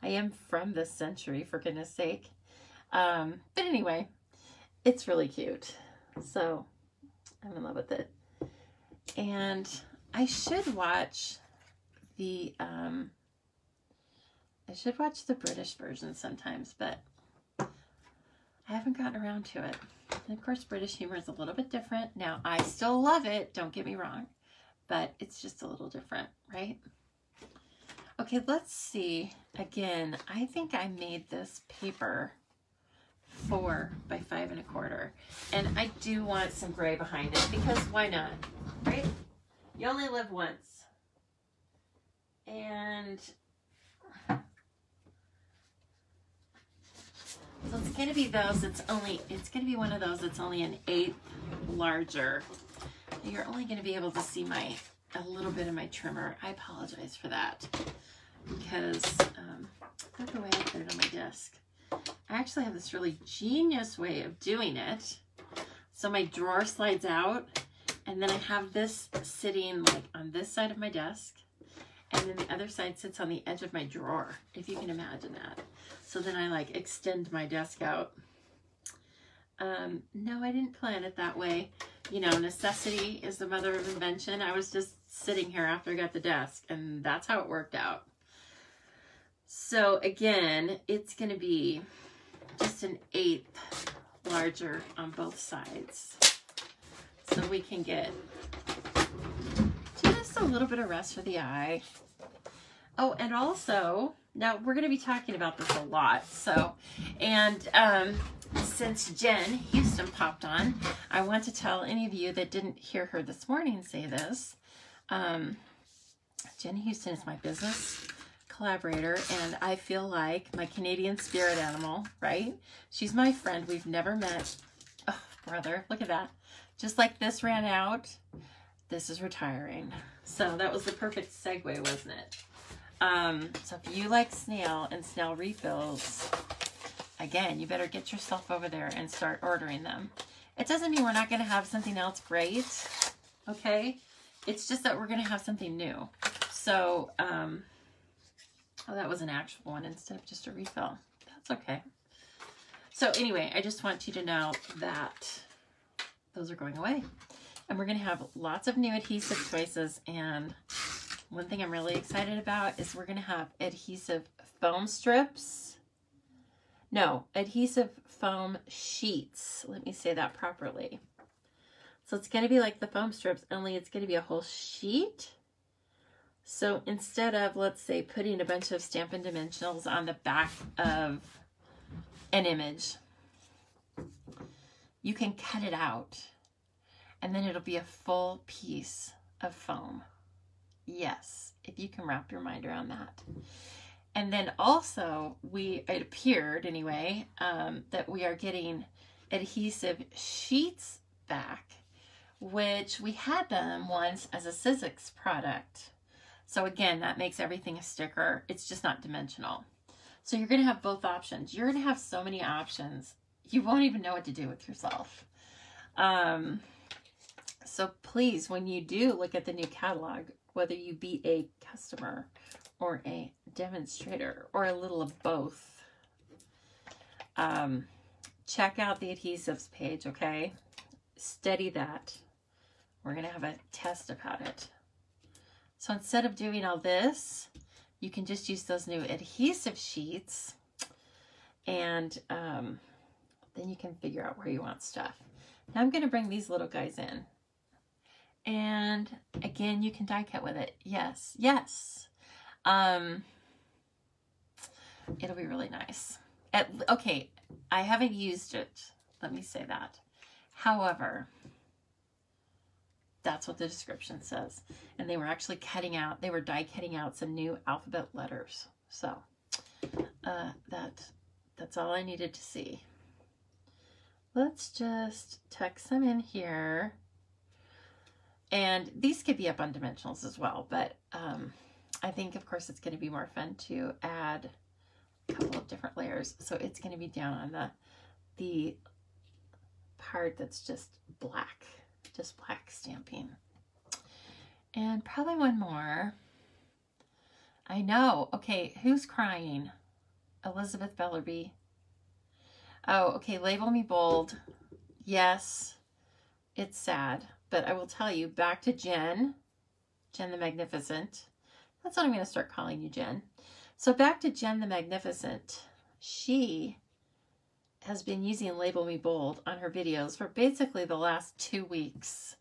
Speaker 1: I am from this century, for goodness sake. But anyway, it's really cute. So I'm in love with it. And I should watch the British version sometimes, but I haven't gotten around to it. And of course, British humor is a little bit different. Now, I still love it, don't get me wrong, but it's just a little different, right? Okay, let's see. Again, I think I made this paper 4 by 5 1/4, and I do want some gray behind it because why not, right? You only live once. And so it's going to be those, it's going to be one of those that's only an 1/8 larger. You're only going to be able to see a little bit of my trimmer. I apologize for that because look the way I put it on my desk. I actually have this really genius way of doing it. So my drawer slides out, and then I have this sitting like on this side of my desk, and then the other side sits on the edge of my drawer, if you can imagine that. So then I like extend my desk out. No, I didn't plan it that way. You know, necessity is the mother of invention. I was just sitting here after I got the desk, and that's how it worked out. So again, it's going to be just an 1/8 larger on both sides. So we can get just a little bit of rest for the eye. Oh, and also, now we're going to be talking about this a lot. So, and since Jen Houston popped on, I want to tell any of you that didn't hear her this morning say this. Jen Houston is my business collaborator, and I feel like my Canadian spirit animal, right? She's my friend. We've never met. Oh, brother, look at that. Just like this ran out, this is retiring. So that was the perfect segue, wasn't it? So if you like snail and snail refills, again, you better get yourself over there and start ordering them. It doesn't mean we're not going to have something else great, okay? It's just that we're going to have something new. So, oh, that was an actual one instead of just a refill. That's okay. So anyway, I just want you to know that those are going away. And we're going to have lots of new adhesive choices. And one thing I'm really excited about is we're going to have adhesive foam strips. No, adhesive foam sheets. Let me say that properly. So it's going to be like the foam strips, only it's going to be a whole sheet. So instead of, let's say, putting a bunch of Stampin' Dimensionals on the back of an image, you can cut it out and then it'll be a full piece of foam. Yes, if you can wrap your mind around that. And then also, it appeared anyway, that we are getting adhesive sheets back, which we had them once as a Sizzix product. So again, that makes everything a sticker. It's just not dimensional. So you're going to have both options. You're going to have so many options. You won't even know what to do with yourself. So please, when you do look at the new catalog, whether you be a customer or a demonstrator or a little of both, check out the adhesives page, okay? Study that. We're going to have a test about it. So instead of doing all this, you can just use those new adhesive sheets, and then you can figure out where you want stuff. Now I'm going to bring these little guys in. And again, you can die cut with it. Yes, yes. It'll be really nice. Okay, I haven't used it. Let me say that. However, that's what the description says. And they were actually cutting out, they were die cutting out some new alphabet letters. So that's all I needed to see. Let's just tuck some in here. And these could be up on dimensionals as well, but I think, of course, it's going to be more fun to add a couple of different layers. So it's going to be down on the part that's just black stamping. And probably one more. I know. Okay, who's crying? Elizabeth Bellerby. Oh, okay, label me bold. Yes, it's sad. But I will tell you, back to Jen the Magnificent. That's what I'm going to start calling you, Jen. So back to Jen the Magnificent. She has been using Label Me Bold on her videos for basically the last 2 weeks.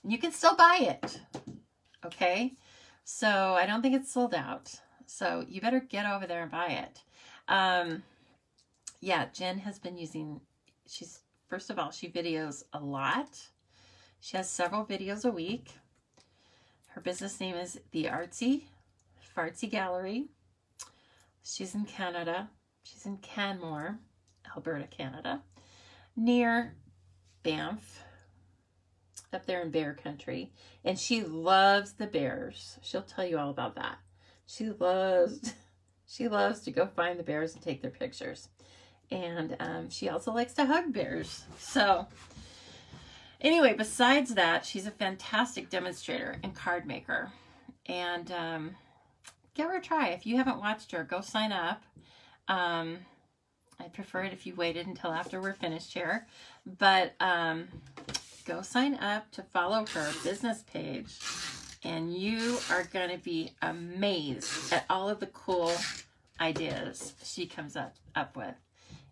Speaker 1: And you can still buy it, okay? So I don't think it's sold out. So you better get over there and buy it. Yeah, Jen has been using, first of all, she videos a lot. She has several videos a week. Her business name is The Artsy Fartsy Gallery. She's in Canada. She's in Canmore, Alberta, Canada, near Banff, up there in bear country. And she loves the bears. She'll tell you all about that. She loves to go find the bears and take their pictures. And she also likes to hug bears. So anyway, besides that, she's a fantastic demonstrator and card maker. And give her a try. If you haven't watched her, go sign up. I'd prefer it if you waited until after we're finished here. But go sign up to follow her business page. And you are going to be amazed at all of the cool ideas she comes up with.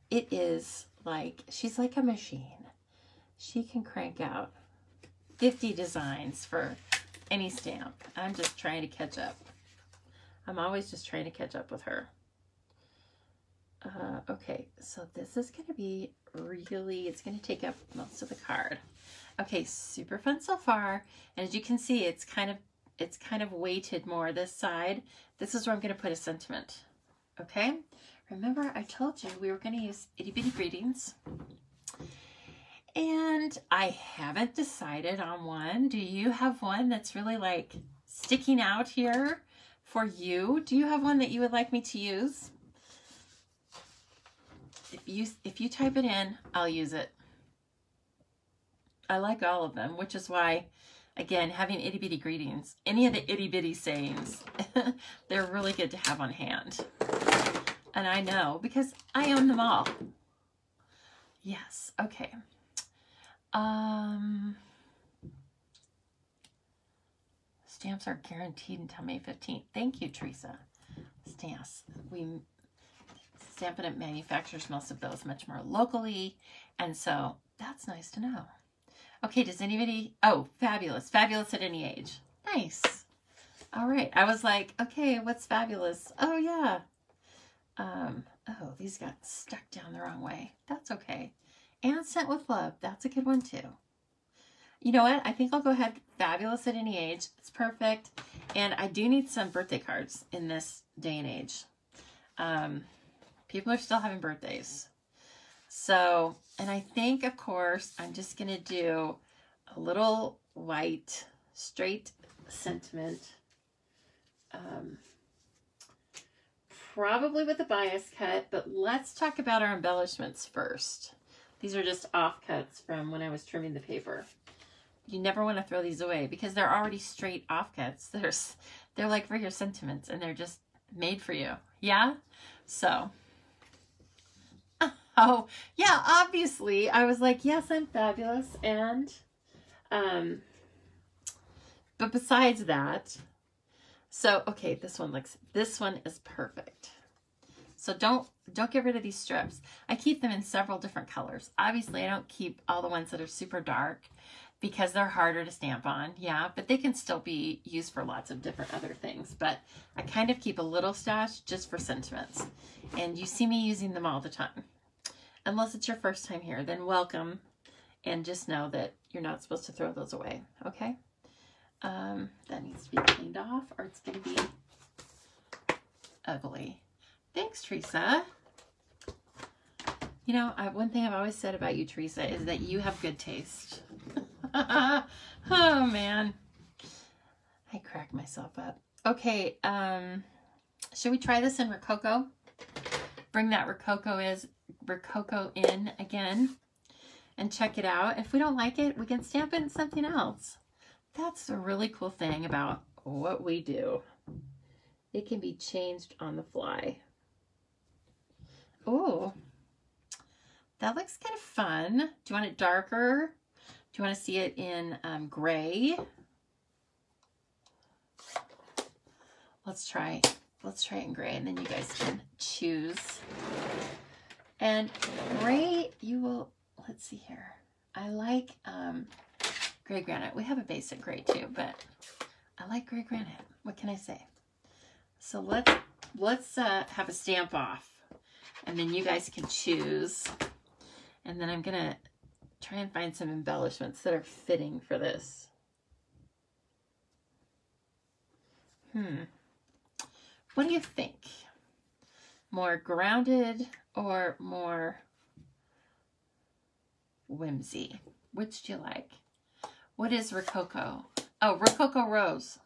Speaker 1: It is like, she's like a machine. She can crank out 50 designs for any stamp. I'm just trying to catch up. I'm always just trying to catch up with her. Okay, so this is going to be really, it's going to take up most of the card. Okay, super fun so far. And as you can see, it's kind of weighted more this side. This is where I'm going to put a sentiment. Okay, remember I told you we were going to use Itty Bitty Greetings. And I haven't decided on one. Do you have one that's really like sticking out here for you? Do you have one that you would like me to use? If you type it in, I'll use it. I like all of them, which is why Again, having itty bitty greetings, any of the itty bitty sayings, they're really good to have on hand. And I know because I own them all. Yes, okay. Stamps are guaranteed until May 15th. Thank you, Teresa. Stamps. We Stampin' Up! Manufactures most of those much more locally. And so that's nice to know. Okay, does anybody... Oh, fabulous. Fabulous at any age. Nice. All right. I was like, okay, what's fabulous? Oh, yeah. Oh, these got stuck down the wrong way. That's okay. And Sent with Love. That's a good one, too. You know what? I think I'll go ahead. Fabulous at any age. It's perfect. And I do need some birthday cards in this day and age. People are still having birthdays. So, and I think, of course, I'm just going to do a little white straight sentiment. Probably with a bias cut, but let's talk about our embellishments first. These are just offcuts from when I was trimming the paper. You never want to throw these away because they're already straight offcuts. They're like for your sentiments and they're just made for you. Yeah? So... Oh, yeah, obviously. I was like, yes, I'm fabulous. And, but besides that, so, okay, this one is perfect. So don't get rid of these strips. I keep them in several different colors. Obviously, I don't keep all the ones that are super dark because they're harder to stamp on. Yeah, but they can still be used for lots of different other things. But I kind of keep a little stash just for sentiments. And you see me using them all the time. Unless it's your first time here, then welcome. And just know that you're not supposed to throw those away, okay? That needs to be cleaned off or it's going to be ugly. Thanks, Teresa. You know, one thing I've always said about you, Teresa, is that you have good taste. Oh, man. I crack myself up. Okay, should we try this in Rococo? Bring that Rococo in again and check it out. If we don't like it, we can stamp it in something else. That's a really cool thing about what we do. It can be changed on the fly. Oh, that looks kind of fun. Do you want it darker? Do you want to see it in gray? Let's try it in gray and then you guys can choose. And gray, you will, let's see here. I like gray granite. We have a basic gray too, but I like gray granite. What can I say? So let's have a stamp off and then you guys can choose. And then I'm gonna try and find some embellishments that are fitting for this. What do you think? More grounded or more whimsy? Which do you like? What is Rococo? Oh, Rococo Rose.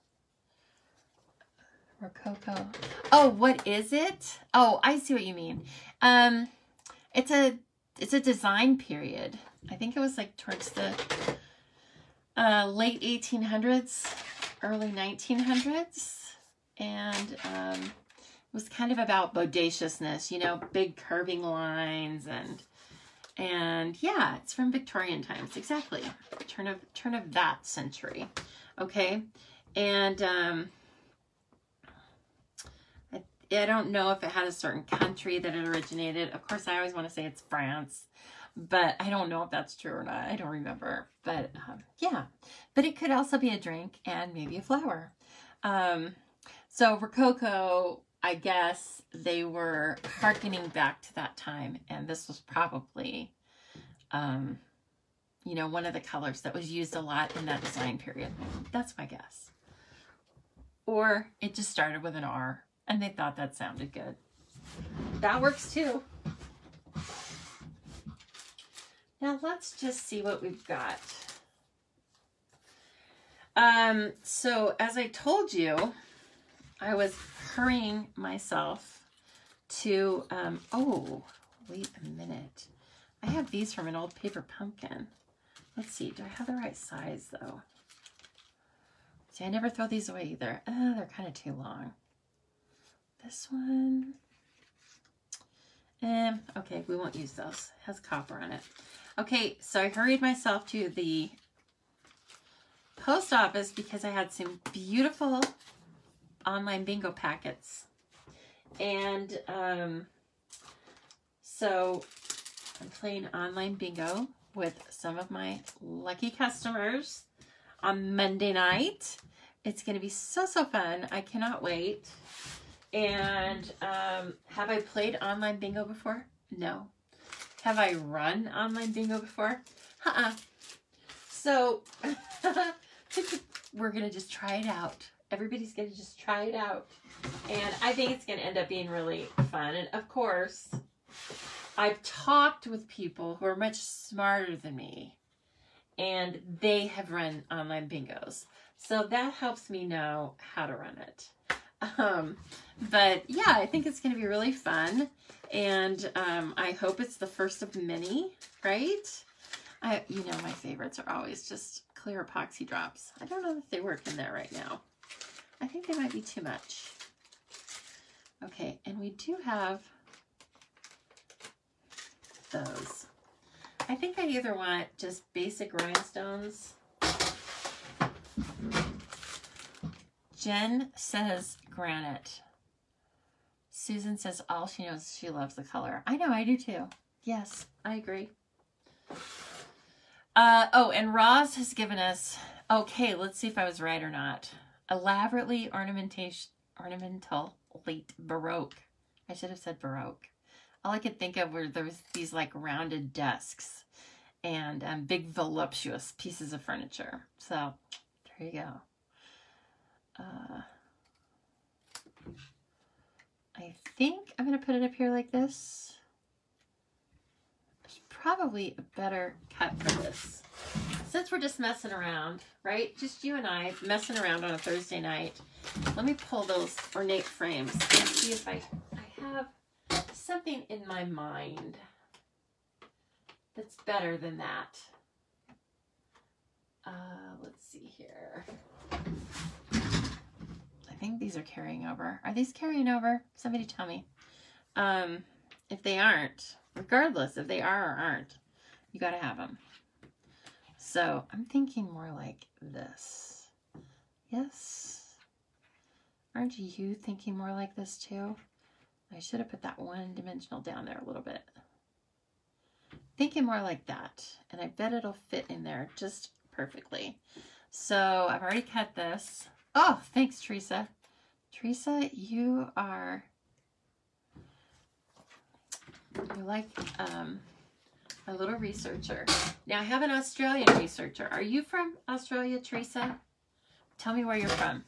Speaker 1: Rococo. Oh, what is it? Oh, I see what you mean. It's a design period. I think it was like towards the late 1800s, early 1900s. And it was kind of about bodaciousness, you know, big curving lines and yeah, it's from Victorian times, exactly. Turn of that century, okay? And I don't know if it had a certain country that it originated. Of course, I always want to say it's France, but I don't know if that's true or not. I don't remember, but yeah. But it could also be a drink and maybe a flower. So Rococo, I guess they were hearkening back to that time. And this was probably, you know, one of the colors that was used a lot in that design period. That's my guess. Or it just started with an R and they thought that sounded good. That works too. Now let's just see what we've got. So as I told you, I was hurrying myself to, oh, wait a minute. I have these from an old paper pumpkin. Let's see, do I have the right size though? See, I never throw these away either. They're kind of too long. This one. Okay, we won't use those. It has copper on it. Okay, so I hurried myself to the post office because I had some beautiful online bingo packets. And so I'm playing online bingo with some of my lucky customers on Monday night. It's going to be so fun. I cannot wait. And have I played online bingo before? No. Have I run online bingo before? So we're going to just try it out. Everybody's going to just try it out. And I think it's going to end up being really fun. And of course, I've talked with people who are much smarter than me, and they have run online bingos. So that helps me know how to run it. But yeah, I think it's going to be really fun. And I hope it's the first of many, right? You know, my favorites are always just clear epoxy drops. I don't know if they work in there right now. I think they might be too much. Okay, and we do have those. I think I either want just basic rhinestones. Jen says granite. Susan says all she knows, she loves the color. I know, I do too. Yes, I agree. Oh, and Roz has given us, okay, let's see if I was right or not. Elaborately ornamental late Baroque. I should have said Baroque. All I could think of were these like rounded desks and big voluptuous pieces of furniture. So there you go. I think I'm going to put it up here like this. There's probably a better cut for this. Since we're just messing around, right? Just you and I messing around on a Thursday night. Let me pull those ornate frames and see if I have something in my mind that's better than that. Let's see here. I think these are carrying over. Are these carrying over? Somebody tell me. If they aren't, regardless if they are or aren't, you got to have them. So I'm thinking more like this. Yes. Aren't you thinking more like this too? I should have put that one dimensional down there a little bit. Thinking more like that. And I bet it'll fit in there just perfectly. So I've already cut this. Oh, thanks, Teresa. Teresa, you're like a little researcher. Now, I have an Australian researcher. Are you from Australia, Teresa? Tell me where you're from.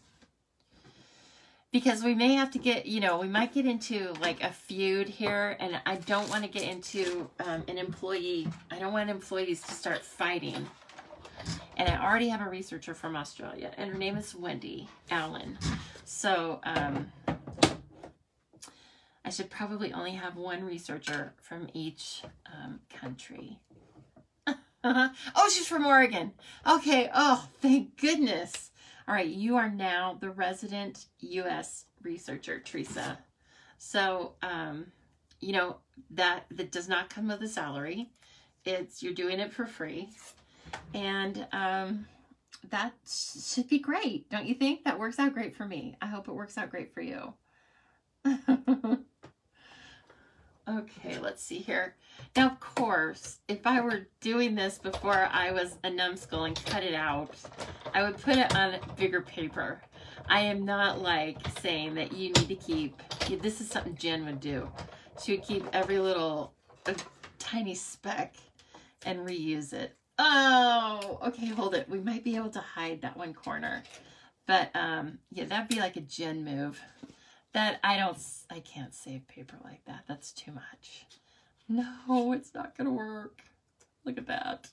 Speaker 1: Because we may have to get, you know, we might get into like a feud here, and I don't want to get into an employee. I don't want employees to start fighting. And I already have a researcher from Australia, and her name is Wendy Allen. So I should probably only have one researcher from each country. Oh, she's from Oregon. Okay. Oh, thank goodness. All right. You are now the resident U.S. researcher, Teresa. So, you know, that does not come with a salary. You're doing it for free. And that should be great. Don't you think? That works out great for me. I hope it works out great for you. Okay, let's see here. Now, of course, if I were doing this before I was a numbskull and cut it out, I would put it on bigger paper. I am not like saying that you need to keep, this is something Jen would do. She would keep every little tiny speck and reuse it. Oh, okay, hold it. We might be able to hide that one corner. But, yeah, that'd be like a Jen move. That I can't save paper like that. That's too much. No, it's not going to work. Look at that.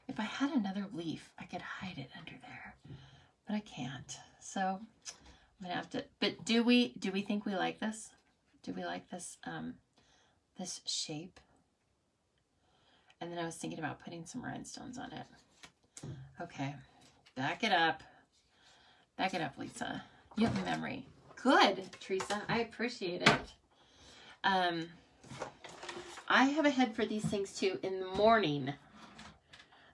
Speaker 1: If I had another leaf, I could hide it under there. But I can't. So, I'm going to have to, but do we think we like this? Do we like this, this shape? And then I was thinking about putting some rhinestones on it. Okay, back it up. Back it up, Lisa. You have a memory. Good, Teresa. I appreciate it. I have a head for these things too in the morning.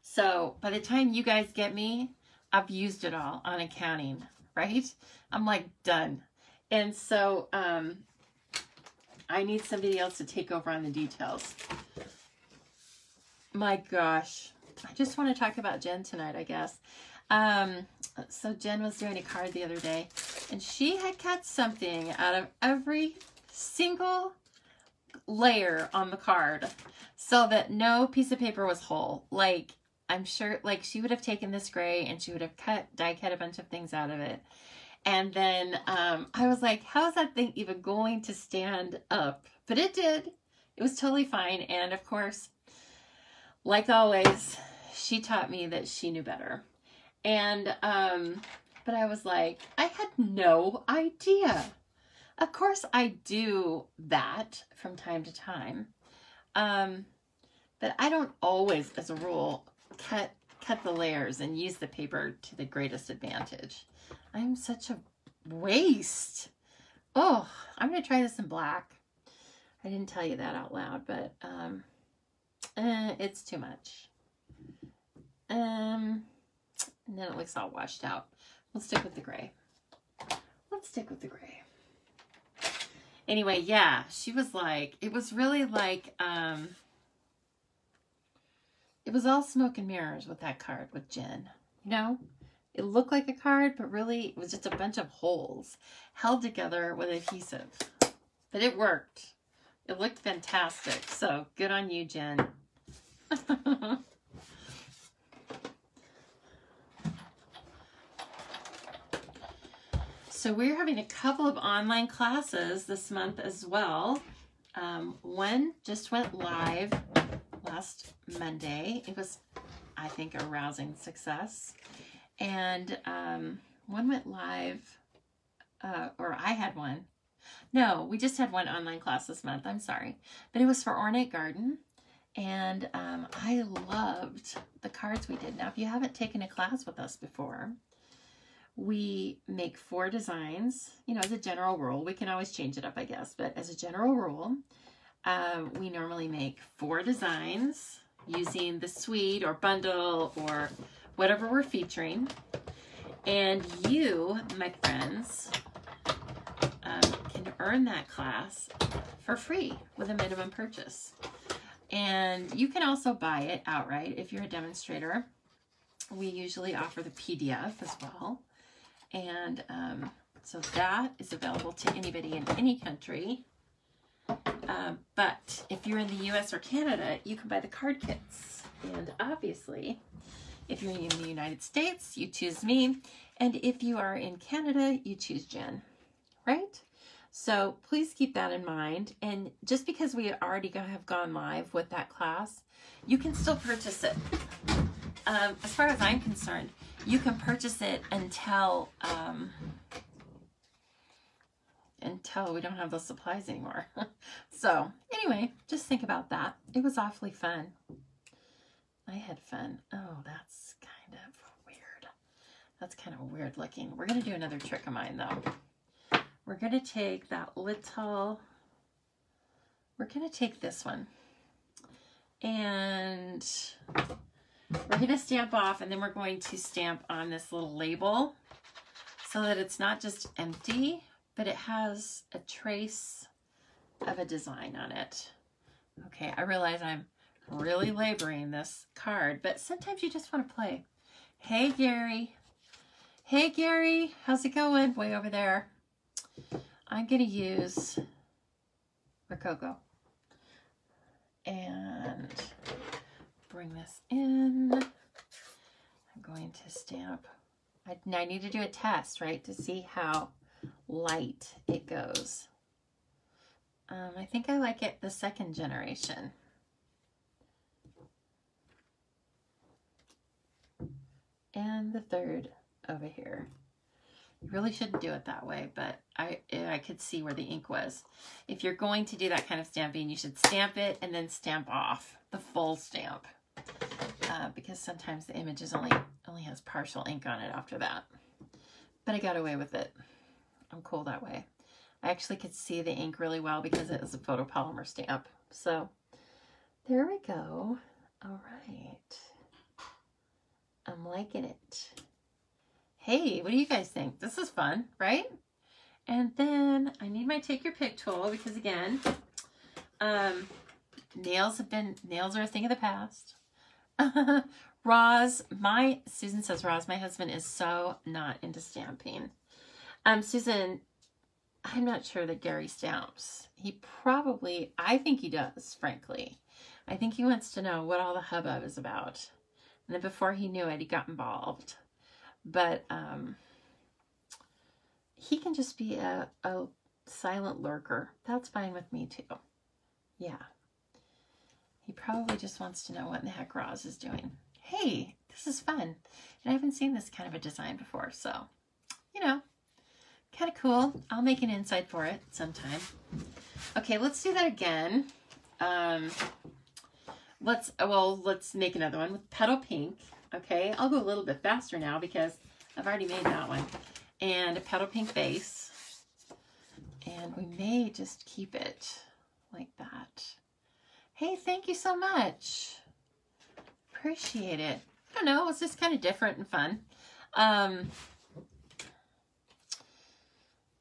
Speaker 1: So by the time you guys get me, I've used it all on accounting, right? I'm like done. And so I need somebody else to take over on the details. My gosh. I just want to talk about Jen tonight, I guess. So Jen was doing a card the other day, and she had cut something out of every single layer on the card so that no piece of paper was whole. Like, I'm sure, like, she would have taken this gray and she would have die cut a bunch of things out of it. And then I was like, how is that thing even going to stand up? But it did. It was totally fine. And of course, like always, she taught me that she knew better. And, but I was like, I had no idea. Of course I do that from time to time. But I don't always, as a rule, cut the layers and use the paper to the greatest advantage. I'm such a waste. Oh, I'm going to try this in black. I didn't tell you that out loud, but it's too much. And then it looks all washed out. We'll stick with the gray. Let's stick with the gray. Anyway, yeah, she was like, it was really like, it was all smoke and mirrors with that card with Jen, you know? It looked like a card, but really it was just a bunch of holes held together with adhesive. But it worked. It looked fantastic. So good on you, Jen. So we're having a couple of online classes this month as well. One just went live last Monday. It was, I think, a rousing success. And one went live, or I had one. No, we just had one online class this month. I'm sorry. But it was for Ornate Garden. And I loved the cards we did. Now, if you haven't taken a class with us before, we make 4 designs, you know, as a general rule. We can always change it up, I guess, but as a general rule, we normally make 4 designs using the suite or bundle or whatever we're featuring. And you, my friends, can earn that class for free with a minimum purchase. And you can also buy it outright if you're a demonstrator. We usually offer the PDF as well. And so that is available to anybody in any country. But if you're in the US or Canada, you can buy the card kits. And obviously, if you're in the United States, you choose me. And if you are in Canada, you choose Jen, right? So please keep that in mind. And just because we already have gone live with that class, you can still purchase it. As far as I'm concerned, you can purchase it until we don't have those supplies anymore. So anyway, just think about that. It was awfully fun. I had fun. Oh, that's kind of weird. That's kind of weird looking. We're going to do another trick of mine, though. We're going to take that little, we're going to take this one. And we're going to stamp off, and then we're going to stamp on this little label so that it's not just empty, but it has a trace of a design on it. Okay, I realize I'm really laboring this card, but sometimes you just want to play. Hey, Gary. Hey, Gary. How's it going? Way over there. I'm going to use Rococo and bring this in. I'm going to stamp. I need to do a test, right, to see how light it goes. I think I like it the 2nd generation. And the 3rd over here. You really shouldn't do it that way, but I could see where the ink was. If you're going to do that kind of stamping, you should stamp it and then stamp off the full stamp. Because sometimes the image is only has partial ink on it after that. but I got away with it. I'm cool that way. I actually could see the ink really well because it is a photopolymer stamp. So there we go. All right. I'm liking it. Hey, what do you guys think? This is fun, right? And then I need my Take Your Pick tool because, again, nails are a thing of the past. Susan says, Roz, my husband is so not into stamping. Susan, I'm not sure that Gary stamps. I think he does, frankly. I think he wants to know what all the hubbub is about. And then before he knew it, he got involved. But he can just be a silent lurker. That's fine with me too. Yeah. He probably just wants to know what in the heck Roz is doing. Hey, this is fun. And I haven't seen this kind of a design before, so, you know, kind of cool. I'll make an inside for it sometime. Okay, let's do that again. Let's make another one with Petal Pink. Okay, I'll go a little bit faster now because I've already made that one. And a Petal Pink base. And we may just keep it like that. Hey, thank you so much. Appreciate it. I don't know, it's just kind of different and fun.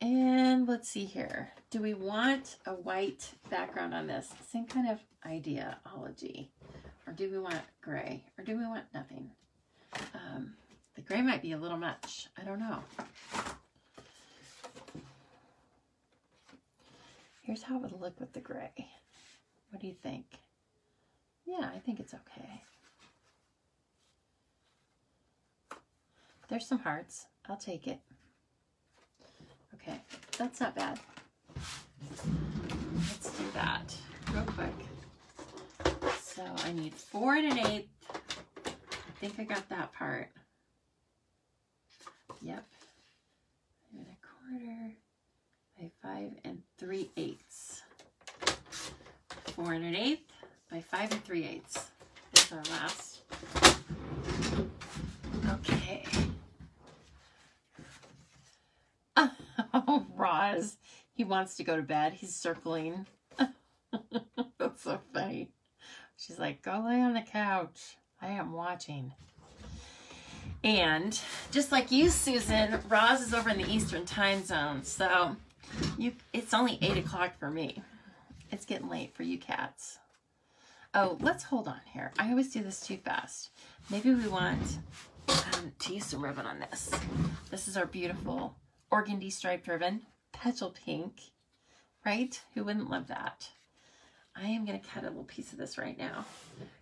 Speaker 1: And let's see here. Do we want a white background on this? Same kind of ideology. Or do we want gray? Or do we want nothing? The gray might be a little much. I don't know. Here's how it would look with the gray. What do you think? Yeah, I think it's okay. There's some hearts. I'll take it. Okay, that's not bad. Let's do that real quick. So I need 4 1/8. I think I got that part. Yep. 5 1/4 by 5 3/8. 4 1/8 by 5 3/8. There's our last. Okay. Oh, Roz, he wants to go to bed. He's circling. That's so funny. She's like, go lay on the couch. I am watching. And just like you, Susan, Roz is over in the Eastern time zone. So it's only 8 o'clock for me. It's getting late for you cats. Oh, let's hold on here. I always do this too fast. Maybe we want to use some ribbon on this. This is our beautiful organdy striped ribbon, Petal Pink, right? Who wouldn't love that? I am going to cut a little piece of this right now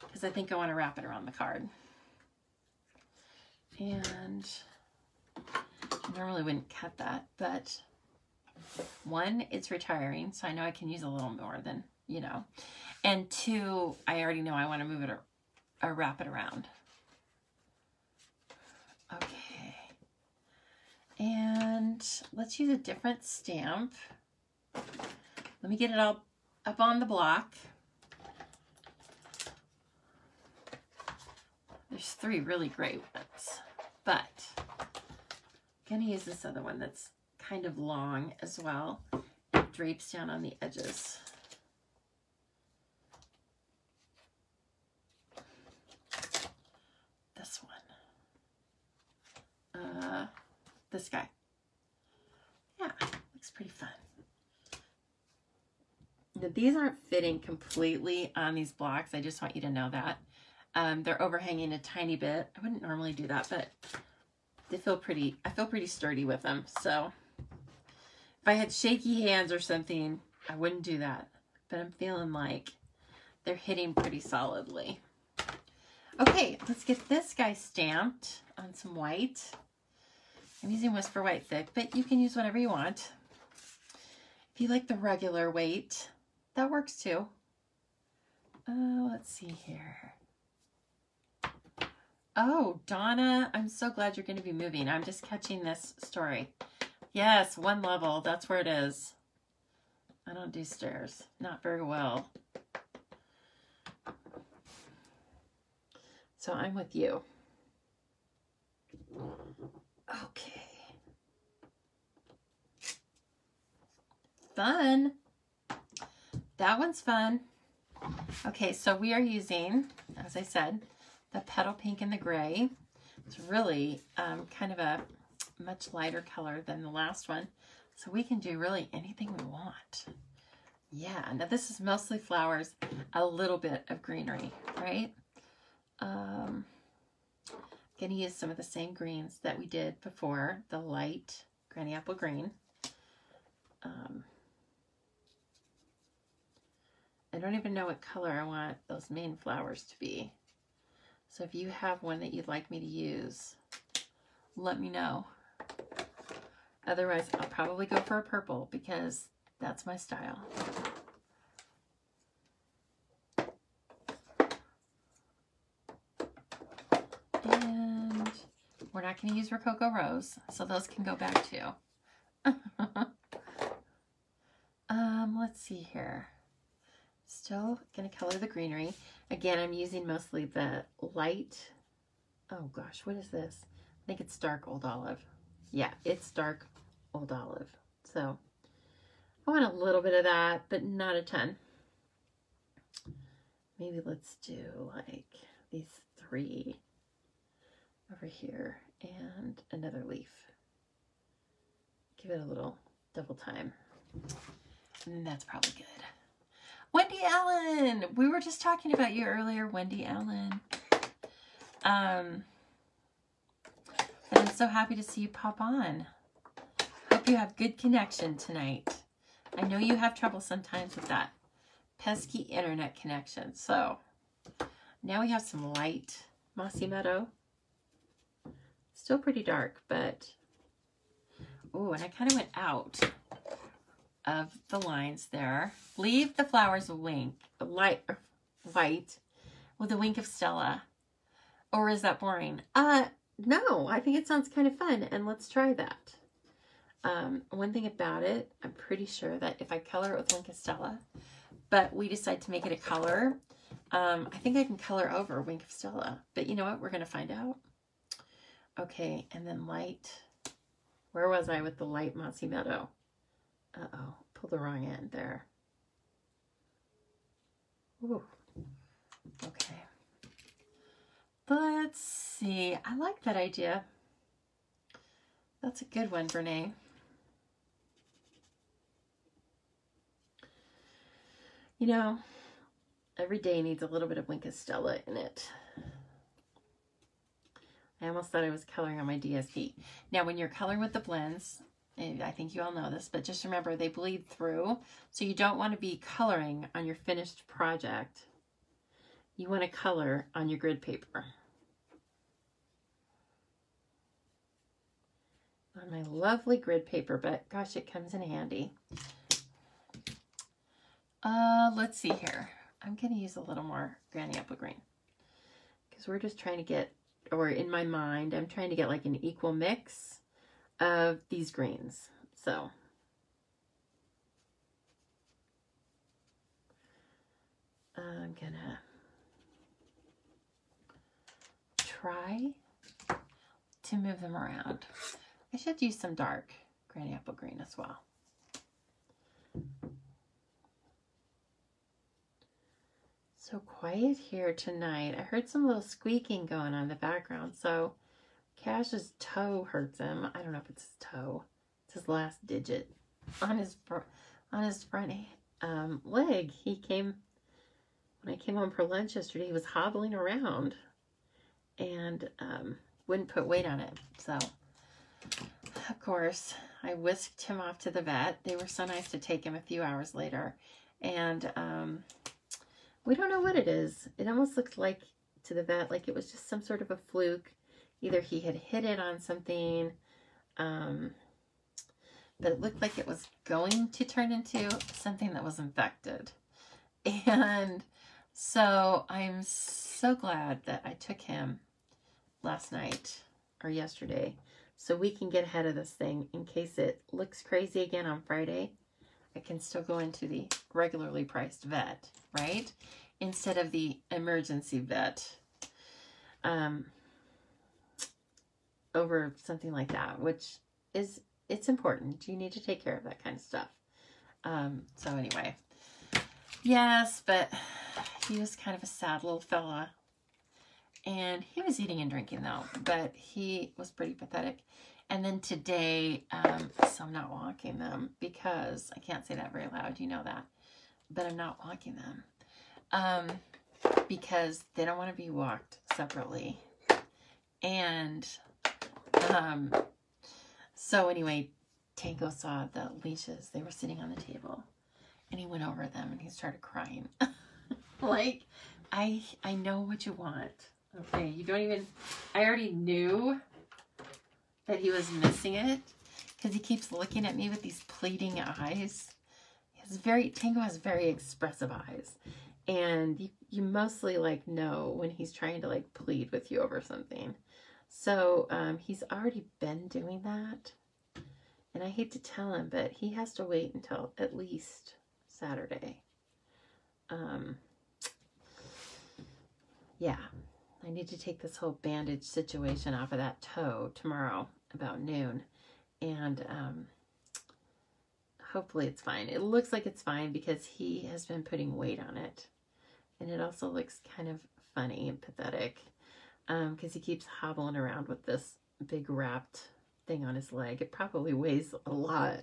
Speaker 1: because I think I want to wrap it around the card. And I normally wouldn't cut that, but 1, it's retiring, so I know I can use a little more than, you know. And 2, I already know I want to move it or wrap it around. Okay. And let's use a different stamp. Let me get it all up on the block. There's 3 really great ones, but I'm gonna use this other one that's kind of long as well. It drapes down on the edges. This one. This guy. Yeah, looks pretty fun. Now, these aren't fitting completely on these blocks. I just want you to know that. They're overhanging a tiny bit. I wouldn't normally do that, but they feel pretty, I feel pretty sturdy with them. So if I had shaky hands or something, I wouldn't do that. But I'm feeling like they're hitting pretty solidly. Okay, let's get this guy stamped on some white. I'm using Whisper White Thick, but you can use whatever you want. If you like the regular weight, that works too. Let's see here. Oh, Donna, I'm so glad you're going to be moving. I'm just catching this story. Yes, 1 level. That's where it is. I don't do stairs. Not very well. So I'm with you. Okay. fun. That one's fun. Okay, so we are using, as I said, the petal pink and the gray. It's really kind of a much lighter color than the last one. So we can do really anything we want. Yeah, now this is mostly flowers, a little bit of greenery, right? Gonna use some of the same greens that we did before, the light granny apple green. I don't even know what color I want those main flowers to be. So if you have one that you'd like me to use, let me know. Otherwise, I'll probably go for a purple because that's my style. And we're not going to use Rococo Rose, so those can go back too. Let's see here. Still going to color the greenery. Again, I'm using mostly the light. Oh gosh, what is this? I think it's dark old olive. Yeah, it's dark old olive. So I want a little bit of that, but not a ton. Maybe let's do like these 3 over here and another leaf. Give it a little double time. And that's probably good. Wendy Allen! We were just talking about you earlier, Wendy Allen. And I'm so happy to see you pop on. Hope you have good connection tonight. I know you have trouble sometimes with that pesky internet connection. So now we have some light Mossy Meadow. Still pretty dark, but oh, and I kind of went out of the lines there. Leave the flowers white with a wink of Stella. Or is that boring? No, I think it sounds kind of fun, and let's try that. One thing about it, I'm pretty sure that if I color it with Wink of Stella, but we decide to make it a color, I think I can color over Wink of Stella. But you know what? We're going to find out. Okay, and then light. Where was I with the light Mossy Meadow? Uh-oh, pulled the wrong end there. Ooh, okay. Let's see. I like that idea. That's a good one, Brene. You know, every day needs a little bit of Wink of Stella in it. I almost thought I was coloring on my DSP. Now, when you're coloring with the blends, I think you all know this, but just remember they bleed through. So you don't want to be coloring on your finished project. You want to color on your grid paper. On my lovely grid paper, but gosh, it comes in handy. Let's see here. I'm going to use a little more Granny Apple Green because we're just trying to get, or in my mind, I'm trying to get like an equal mix of these greens. So I'm gonna try to move them around. I should use some dark Granny Apple Green as well. So quiet here tonight. I heard some little squeaking going on in the background. So Cash's toe hurts him. I don't know if it's his toe. It's his last digit on his front leg. He came, when I came home for lunch yesterday, he was hobbling around and wouldn't put weight on it. So, of course, I whisked him off to the vet. They were so nice to take him a few hours later. And we don't know what it is. It almost looked like, to the vet, like it was just some sort of a fluke. Either he had hit it on something, but it looked like it was going to turn into something that was infected. And so I'm so glad that I took him last night or yesterday so we can get ahead of this thing in case it looks crazy again on Friday. I can still go into the regularly priced vet, right? Instead of the emergency vet. Over something like that, which is, it's important. You need to take care of that kind of stuff. So anyway, yes, but he was kind of a sad little fella. And he was eating and drinking though, but he was pretty pathetic. And then today, so I'm not walking them because I can't say that very loud, you know that. But I'm not walking them because they don't want to be walked separately. And so anyway, Tango saw the leashes. They were sitting on the table. And he went over them and he started crying. Like, I know what you want. Okay, you don't even... I already knew that he was missing it because he keeps looking at me with these pleading eyes. Tango has very expressive eyes. And you mostly, like, know when he's trying to, like, plead with you over something. So, he's already been doing that. And I hate to tell him, but he has to wait until at least Saturday. Yeah, I need to take this whole bandage situation off of that toe tomorrow about noon. And hopefully it's fine. It looks like it's fine because he has been putting weight on it. And it also looks kind of funny and pathetic because he keeps hobbling around with this big wrapped thing on his leg. It probably weighs a lot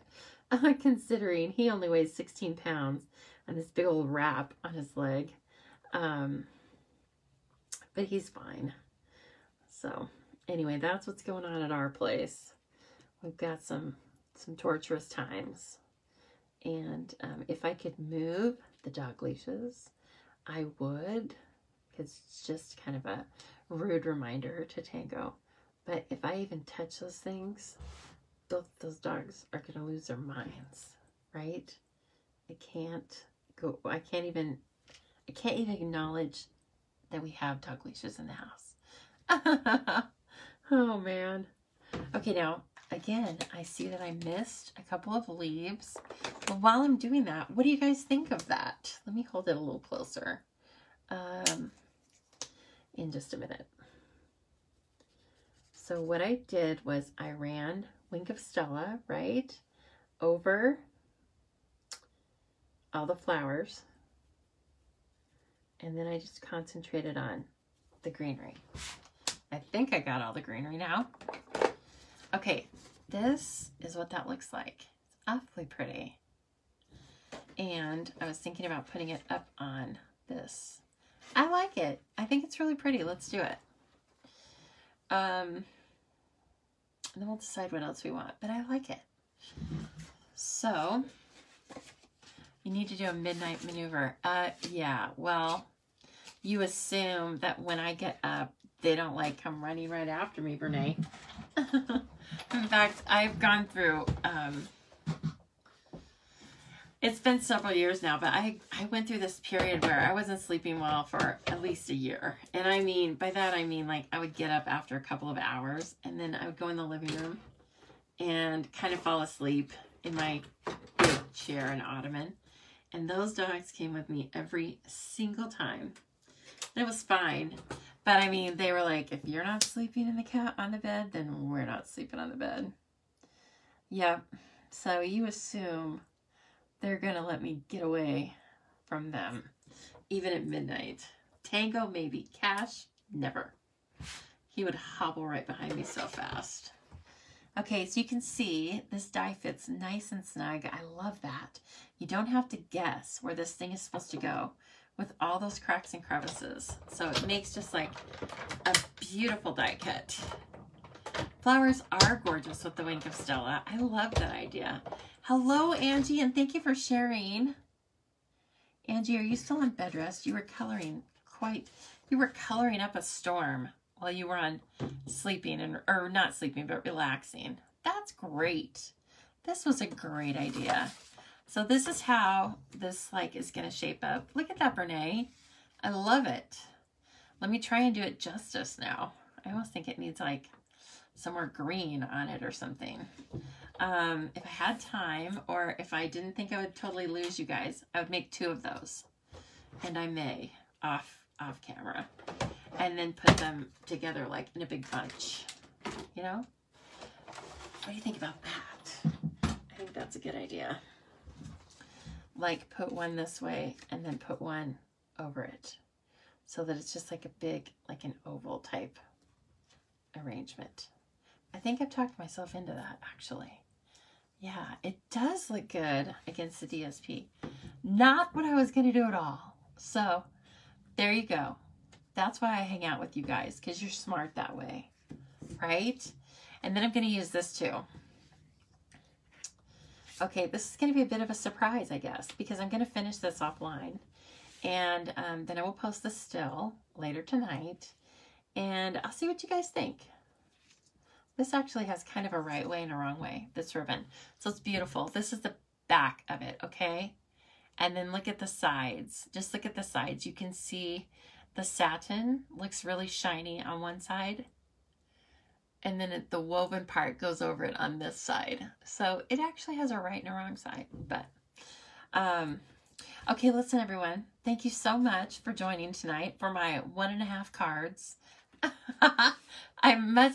Speaker 1: considering he only weighs 16 pounds and this big old wrap on his leg. But he's fine. So anyway, that's what's going on at our place. We've got some torturous times. And if I could move the dog leashes, I would, because it's just kind of a rude reminder to Tango. But if I even touch those things, those dogs are going to lose their minds, right? I can't even acknowledge that we have dog leashes in the house. Oh, man. Okay, now, again, I see that I missed a couple of leaves. Well, while I'm doing that, what do you guys think of that? Let me hold it a little closer in just a minute. So what I did was I ran Wink of Stella, right, over all the flowers. And then I just concentrated on the greenery. I think I got all the greenery now. Okay, this is what that looks like. It's awfully pretty. And I was thinking about putting it up on this. I like it. I think it's really pretty. Let's do it. And then we'll decide what else we want. But I like it. So, you need to do a midnight maneuver. Yeah, well, you assume that when I get up, they don't like come running right after me, Brene. In fact, I've gone through, it's been several years now, but I went through this period where I wasn't sleeping well for at least a year. And I mean, by that I mean, like, I would get up after a couple of hours and then I would go in the living room and kind of fall asleep in my big chair and ottoman. And those dogs came with me every single time. It was fine. But I mean, they were like, if you're not sleeping on the bed, then we're not sleeping on the bed. Yep. So you assume they're going to let me get away from them, even at midnight. Tango, maybe. Cash, never. He would hobble right behind me so fast. Okay, so you can see this die fits nice and snug. I love that. You don't have to guess where this thing is supposed to go with all those cracks and crevices. So it makes just like a beautiful die cut. Flowers are gorgeous with the Wink of Stella. I love that idea. Hello, Angie, and thank you for sharing. Angie, are you still on bed rest? You were coloring up a storm while you were on sleeping, or not sleeping, but relaxing. That's great. This was a great idea. So this is how this is going to shape up. Look at that, Brene. I love it. Let me try and do it justice now. I almost think it needs some more green on it or something. If I had time, or if I didn't think I would totally lose you guys, I would make 2 of those. And I may, off camera. And then put them together in a big bunch. You know? What do you think about that? I think that's a good idea. like put one this way and then put one over it so that it's just like a big, like an oval type arrangement. I think I've talked myself into that actually. Yeah, it does look good against the DSP. Not what I was going to do at all. So there you go. That's why I hang out with you guys, because you're smart that way, right? And then I'm going to use this too. Okay, this is going to be a bit of a surprise, I guess, because I'm going to finish this offline. And then I will post this still later tonight. And I'll see what you guys think. This actually has kind of a right way and a wrong way, this ribbon. So it's beautiful. This is the back of it, okay? And then look at the sides. Just look at the sides. You can see the satin looks really shiny on one side. And then the woven part goes over it on this side. So it actually has a right and a wrong side. But, okay, listen, everyone. Thank you so much for joining tonight for my 1.5 cards.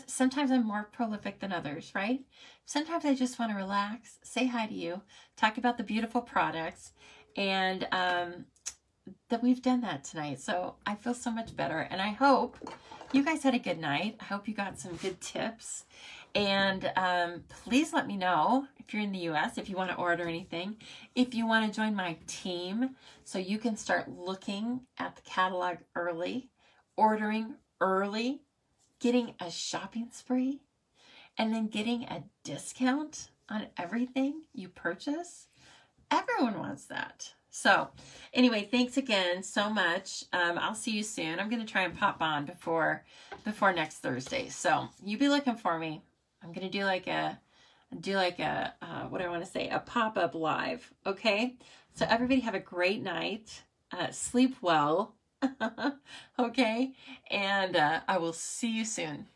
Speaker 1: Sometimes I'm more prolific than others, right? Sometimes I just want to relax, say hi to you, talk about the beautiful products, and that we've done that tonight. So I feel so much better, and I hope you guys had a good night. I hope you got some good tips, and please let me know if you're in the US, if you want to order anything, if you want to join my team so you can start looking at the catalog early, ordering early, getting a shopping spree, and then getting a discount on everything you purchase. Everyone wants that. So anyway, thanks again so much. I'll see you soon. I'm going to try and pop on before next Thursday. So you be looking for me. I'm going to do like a what do I want to say? A pop-up live. Okay. So everybody have a great night. Sleep well. Okay. And I will see you soon.